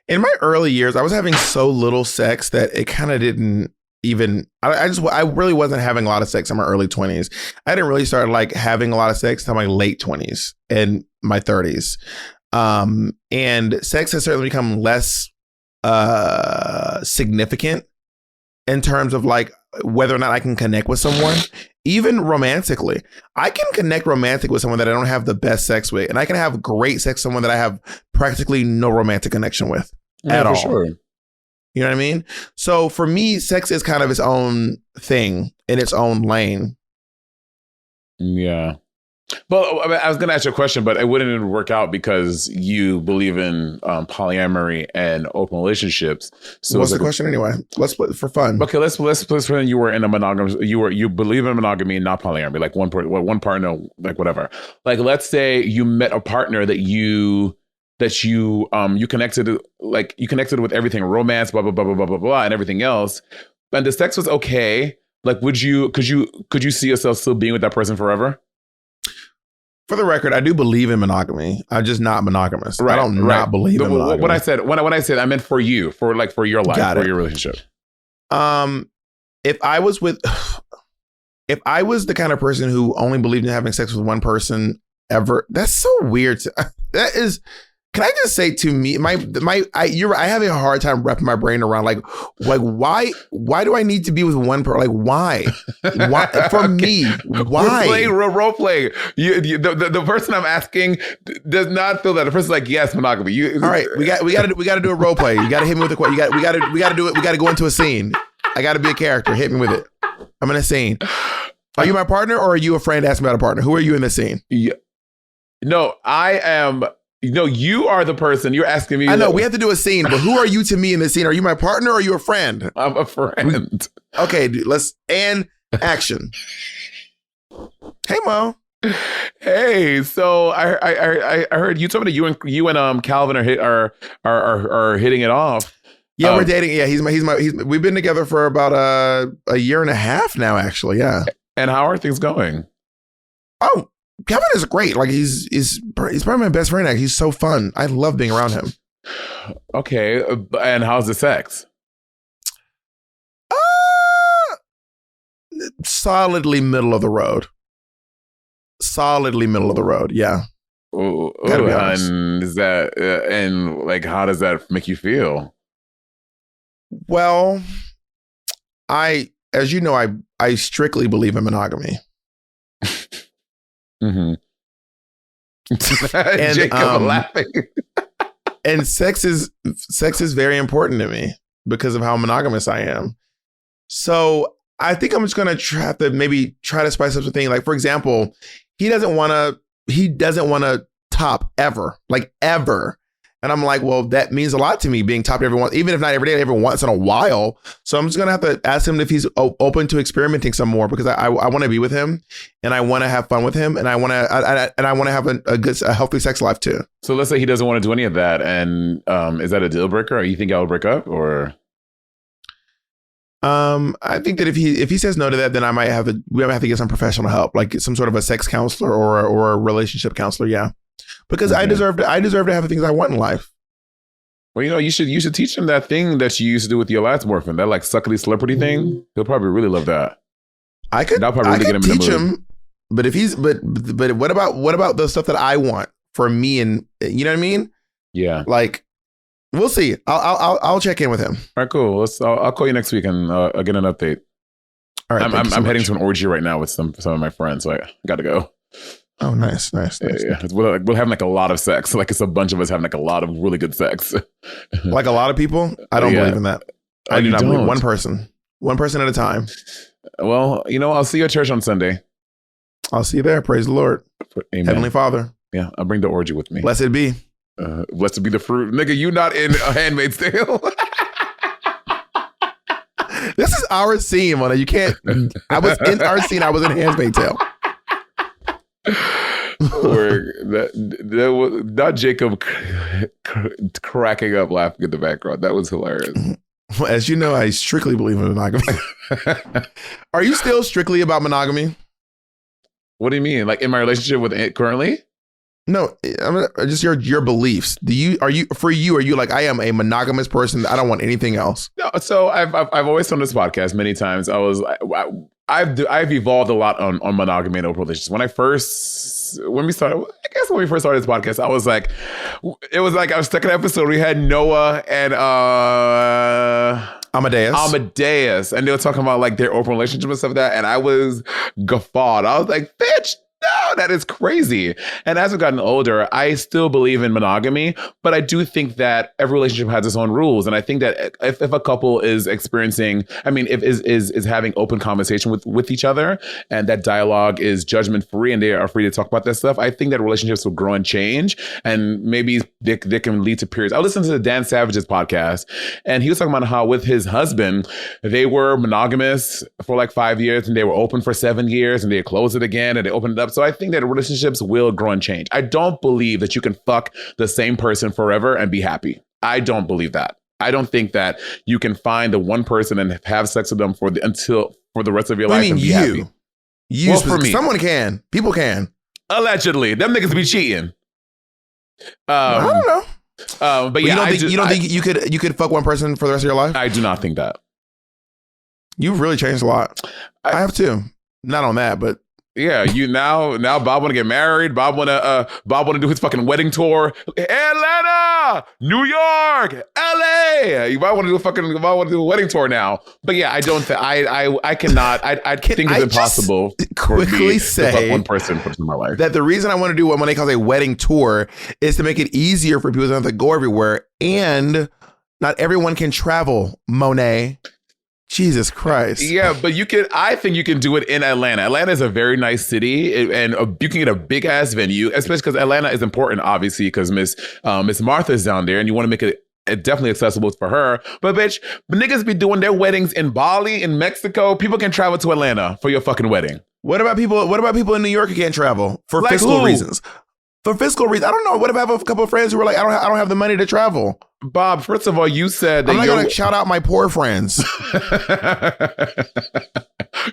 In my early years, I was having so little sex that it kind of didn't even, I really wasn't having a lot of sex in my early 20s. I didn't really start like having a lot of sex until my late 20s and my 30s. And sex has certainly become less significant in terms of like whether or not I can connect with someone, even romantically. I can connect romantic with someone that I don't have the best sex with, and I can have great sex with someone that I have practically no romantic connection with at all. Sure. You know what I mean? So for me, sex is kind of its own thing in its own lane. Yeah. Well, I mean, I was going to ask you a question, but it wouldn't work out because you believe in polyamory and open relationships. So what's the question anyway? Let's split for fun. Okay, let's pretend you were in a monogamous. You believe in monogamy and not polyamory, like one partner, like whatever. Like, let's say you met a partner that you connected, like you connected with everything, romance, blah blah blah blah blah blah blah, and everything else, and the sex was okay. Like, could you see yourself still being with that person forever? For the record, I do believe in monogamy. I'm just not monogamous. Right, I don't not believe in monogamy. When I said, I meant for you, for your life, for your relationship. If I was the kind of person who only believed in having sex with one person ever, that's so weird. That is. Can I just say, to me, I have a hard time wrapping my brain around like why do I need to be with one person? Like why for me? Why? We're role playing. The person I'm asking does not feel that. The person's like, yes, monogamy. All right, we got to do a role play. You got to hit me with a question. We got to do it. We got to go into a scene. I got to be a character. Hit me with it. I'm in a scene. Are you my partner, or are you a friend asking about a partner? Who are you in this scene? Yeah. No, I am. No, you are the person. You're asking me. I know we have to do a scene, but who are you to me in this scene? Are you my partner or are you a friend? I'm a friend. Okay, dude, and action. Hey, Mo. Hey, so I heard you told me that you and Calvin are hitting it off. Yeah, we're dating. Yeah, we've been together for about a year and a half now, actually. Yeah. And how are things going? Oh, Kevin is great. Like he's probably my best friend. He's so fun. I love being around him. Okay, and how's the sex? Solidly middle of the road. Yeah. Gotta be honest. And is that and like how does that make you feel? Well, as you know, I strictly believe in monogamy. Mm-hmm. And Jacob laughing. And sex is very important to me because of how monogamous I am. So I think I'm just gonna try to spice up the thing. Like, for example, he doesn't want to top ever. And I'm like, well, that means a lot to me, being topped everyone, even if not every day, every once in a while. So I'm just going to have to ask him if he's open to experimenting some more, because I want to be with him and I want to have fun with him. And I want to have a healthy sex life too. So let's say he doesn't want to do any of that. And is that a deal breaker? Or you think y'all break up, or? I think that if he says no to that, then we might have to get some professional help, like some sort of a sex counselor or a relationship counselor. Yeah. Because okay. I deserve to have the things I want in life. Well, you should teach him that thing that you used to do with your last boyfriend, that like suckly slippery thing. He'll probably really love that. That'll probably really get him teach him. But if he's but what about the stuff that I want for me, and you know what I mean? Yeah. Like, we'll see. I'll check in with him. All right, cool. I'll call you next week and I'll get an update. All right. I'm heading to an orgy right now with some of my friends, so I got to go. Oh, nice. Yeah. We're having like a lot of sex. Like it's a bunch of us having like a lot of really good sex. Like a lot of people? I don't believe in that. I do not believe one person at a time. Well, I'll see you at church on Sunday. I'll see you there. Praise the Lord. Amen. Heavenly Father. Yeah, I'll bring the orgy with me. Blessed be. Blessed be the fruit. Nigga, you not in A Handmaid's Tale. This is our scene, Mona. You can't. I was in our scene. I was in Handmaid's Tale. That was not Jacob cracking up laughing in the background. That was hilarious. As you know, I strictly believe in monogamy. Are you still strictly about monogamy? What do you mean? Like in my relationship with it currently? No, just your beliefs. Are you like, I am a monogamous person. I don't want anything else. No, so I've always on this podcast many times. I've evolved a lot on monogamy and open relationships. When we first started this podcast, I was like, I was stuck in an episode. We had Noah and Amadeus, and they were talking about like their open relationship and stuff like that, and I was guffawed. I was like, bitch, no, that is crazy. And as I've gotten older, I still believe in monogamy, but I do think that every relationship has its own rules. And I think that if a couple is experiencing, is having open conversation with each other, and that dialogue is judgment free and they are free to talk about that stuff, I think that relationships will grow and change. And maybe they can lead to periods. I listened to Dan Savage's podcast, and he was talking about how with his husband, they were monogamous for like 5 years, and they were open for 7 years, and they closed it again, and they opened it up. So I think that relationships will grow and change. I don't believe that you can fuck the same person forever and be happy. I don't believe that. I don't think that you can find the one person and have sex with them for the rest of your life and be happy. For me, someone can. People can. Allegedly, them niggas be cheating. I don't know. But yeah, you don't think you could fuck one person for the rest of your life? I do not think that. You've really changed a lot. I have too. Not on that, but. Yeah, now Bob want to get married. Bob want to do his fucking wedding tour. Atlanta, New York, LA. You might want to do a wedding tour now. But yeah, I don't think I cannot. I think it's impossible. Quickly say to fuck one person in my life. That the reason I want to do what Monet calls a wedding tour is to make it easier for people to have to go everywhere, and not everyone can travel. Monet. Jesus Christ. Yeah, but I think you can do it in Atlanta. Atlanta is a very nice city, and you can get a big ass venue, especially because Atlanta is important, obviously, because Miss Martha's down there, and you want to make it definitely accessible for her. But bitch, niggas be doing their weddings in Bali, in Mexico. People can travel to Atlanta for your fucking wedding. What about people in New York who can't travel for fiscal reasons? For fiscal reasons, I don't know. What if I have a couple of friends who are like, I don't have the money to travel? Bob, first of all, you said that I'm not going to shout out my poor friends.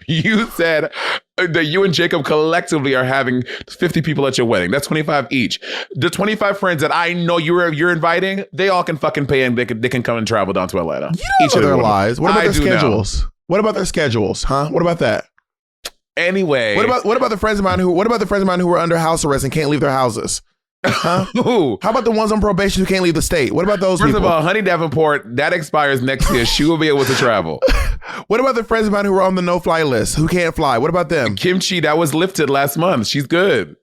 You said that you and Jacob collectively are having 50 people at your wedding. That's 25 each. The 25 friends that I know you're inviting, they all can fucking pay, and they can come and travel down to Atlanta. You don't know their lives. What about their schedules? What about their schedules? Huh? What about that? Anyway, what about the friends of mine who are under house arrest and can't leave their houses? Huh? How about the ones on probation who can't leave the state? What about those people? First of all, Honey Davenport, that expires next year. She will be able to travel. What about the friends of mine who are on the no-fly list who can't fly? What about them? Kimchi, that was lifted last month. She's good.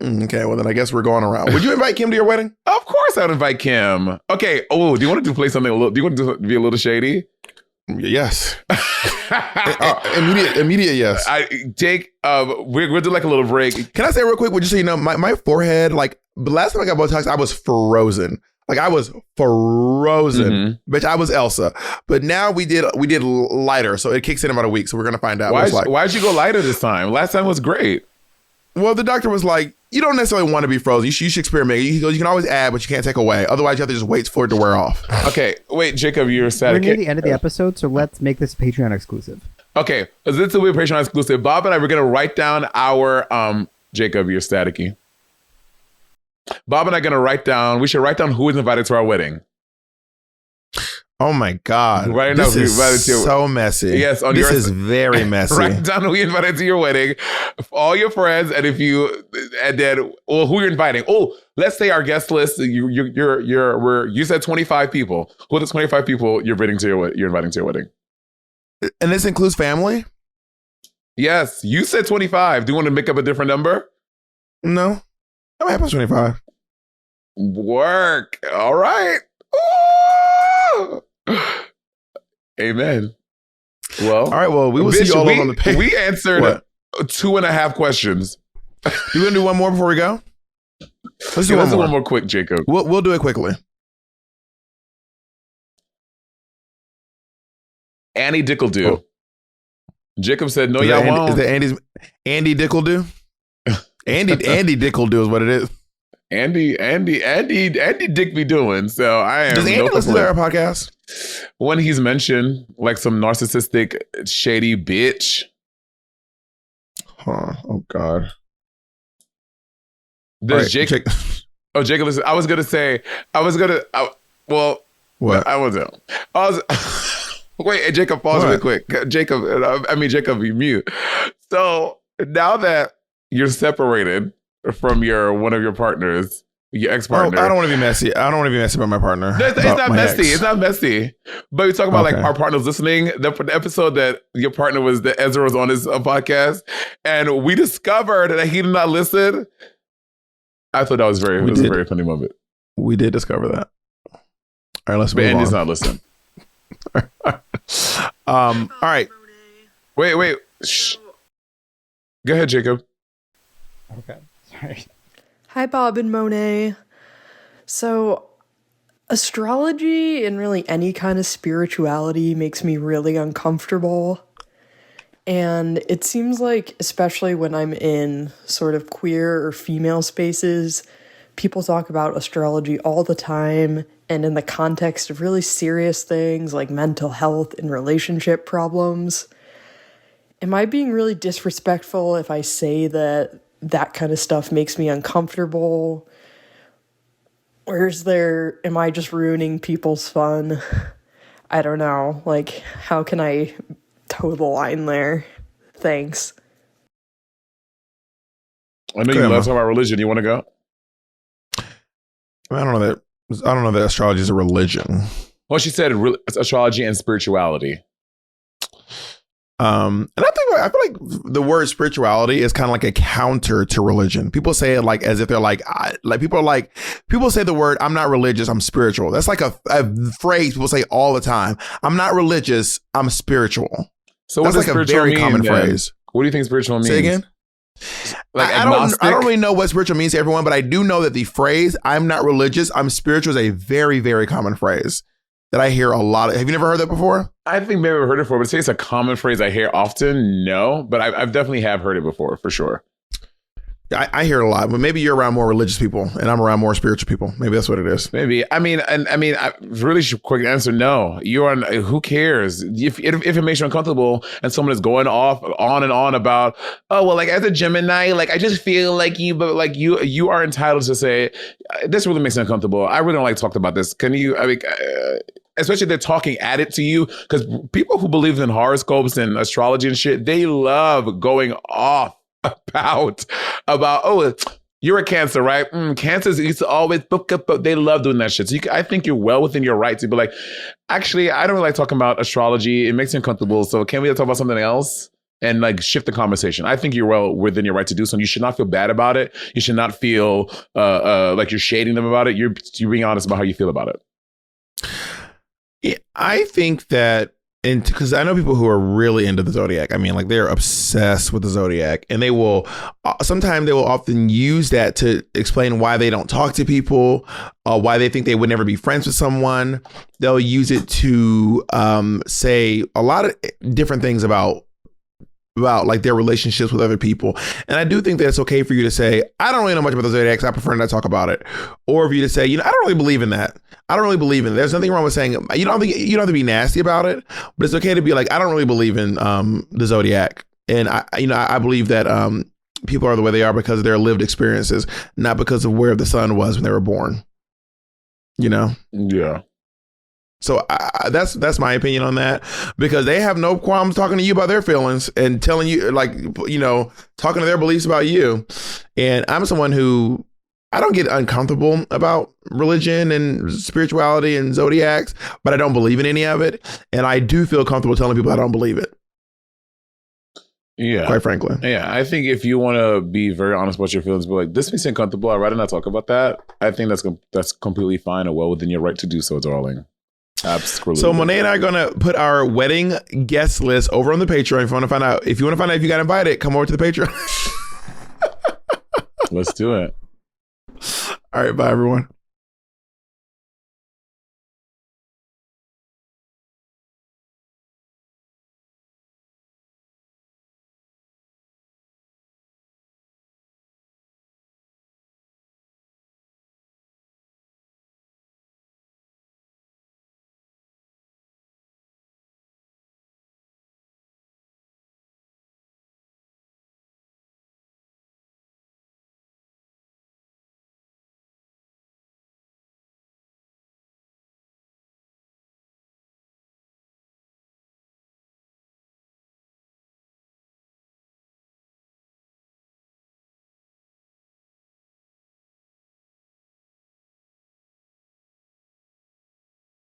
Okay, well then I guess we're going around. Would you invite Kim to your wedding? Of course I would invite Kim. Okay. Oh, do you want to play something do you want to be a little shady? Yes. Immediate yes. Jake, we'll do like a little break. Can I say real quick, just so you know, my forehead, like the last time I got Botox, I was frozen. Like I was frozen. Mm-hmm. Bitch, I was Elsa. But now we did lighter, so it kicks in about a week. So we're gonna find out what it's like. Why'd you go lighter this time? Last time was great. Well, the doctor was like, you don't necessarily want to be frozen. You should experiment. He goes, you can always add, but you can't take away. Otherwise, you have to just wait for it to wear off. Okay. Wait, Jacob, you're sad. We're near the end of the episode, so let's make this Patreon exclusive. Okay. This will be a Patreon exclusive. Bob and I, we're going to write down our... Jacob, you're staticky. Bob and I are going to we should write down who is invited to our wedding. Oh my God. Right now, this we is invited to so messy. Yes, on this your is very messy. Right down, we invited to your wedding, all your friends, and if you and then who you're inviting? Oh, let's say our guest list. You said 25 people. Who are the 25 people you're inviting to your wedding? And this includes family? Yes, you said 25. Do you want to make up a different number? No, I'm happy with 25. Work. All right. Ooh. Amen. Well, all right. Well, we will see you all on the page. We answered 2.5 questions. You want to do one more before we go? Let's do one more quick, Jacob. We'll do it quickly. Annie Dickledoo. Oh. Jacob said, "No, y'all won't." Is that Andy Dickledoo? Andy Dickledoo is what it is. Andy Dick be doing. So I am. Does Andy listen to our podcast? When he's mentioned, like some narcissistic, shady bitch. Huh. Oh God. Does Jacob? Oh, Jacob, listen. What? I wasn't. Wait, Jacob, pause real quick. Jacob, you mute. So now that you're separated from one of your partners, your ex-partner. I don't want to be messy. I don't want to be messy about my partner. It's not messy. It's not messy. But we talk about like our partners listening. The episode that your partner that Ezra was on his podcast, and we discovered that he did not listen. I thought that was a very funny moment. We did discover that. All right, let's move on. But Andy's not listening. All right. Wait. Shh. Go ahead, Jacob. Okay. Sorry. Hi, Bob and Monet. So, astrology and really any kind of spirituality makes me really uncomfortable. And it seems like, especially when I'm in sort of queer or female spaces, people talk about astrology all the time and in the context of really serious things like mental health and relationship problems. Am I being really disrespectful if I say that kind of stuff makes me uncomfortable? Or am I just ruining people's fun? I don't know. Like, how can I toe the line there? Thanks. I know you love talking about religion. You want to go? I don't know that astrology is a religion. Well, she said astrology and spirituality. And I feel like the word spirituality is kind of like a counter to religion. People say it like as if they're people say the word, I'm not religious, I'm spiritual. That's like a phrase people say all the time. I'm not religious, I'm spiritual. So that's what like a very common phrase. What do you think spiritual means? Say again? Like I don't really know what spiritual means to everyone, but I do know that the phrase I'm not religious, I'm spiritual is a very, very common phrase that I hear a lot of. Have you never heard that before? I think maybe I've heard it before, but say it's a common phrase I hear often. No, but I've definitely have heard it before, for sure. I hear it a lot, but maybe you're around more religious people and I'm around more spiritual people. Maybe that's what it is. Maybe. I mean, really quick answer, no. Who cares? If it makes you uncomfortable and someone is going on and on about, oh, well, like as a Gemini, like I just feel like you are entitled to say, this really makes me uncomfortable. I really don't like to talk about this. Can you, especially if they're talking at it to you, because people who believe in horoscopes and astrology and shit, they love going off about oh, you're a Cancer, right? Cancers used to always book up, but they love doing that shit. So I think you're well within your right to be like, actually, I don't really like talking about astrology. It makes me uncomfortable. So can we talk about something else? And like shift the conversation. I think you're well within your right to do so. And you should not feel bad about it. You should not feel like you're shading them about it. You're being honest about how you feel about it. Yeah, I think that, because I know people who are really into the zodiac. I mean, like they're obsessed with the zodiac, and they will often use that to explain why they don't talk to people, why they think they would never be friends with someone. They'll use it to say a lot of different things about like their relationships with other people. And I do think that it's okay for you to say, I don't really know much about the zodiac, so I prefer not to talk about it. Or for you to say, I don't really believe in that. I don't really believe in it. There's nothing wrong with saying, you don't have to be nasty about it, but it's okay to be like, I don't really believe in the zodiac. And I believe that people are the way they are because of their lived experiences, not because of where the sun was when they were born. Yeah. So that's my opinion on that, because they have no qualms talking to you about their feelings and telling you, like, you know, talking to their beliefs about you. And I'm someone who, I don't get uncomfortable about religion and spirituality and zodiacs, but I don't believe in any of it. And I do feel comfortable telling people I don't believe it. Yeah. Quite frankly. Yeah. I think if you want to be very honest about your feelings, but like, this makes me uncomfortable, I'd rather not talk about that. I think that's completely fine and well within your right to do so, darling. Absolutely. So Monet and I are going to put our wedding guest list over on the Patreon. If you want to find out if you got invited, come over to the Patreon. Let's do it. All right. Bye, everyone.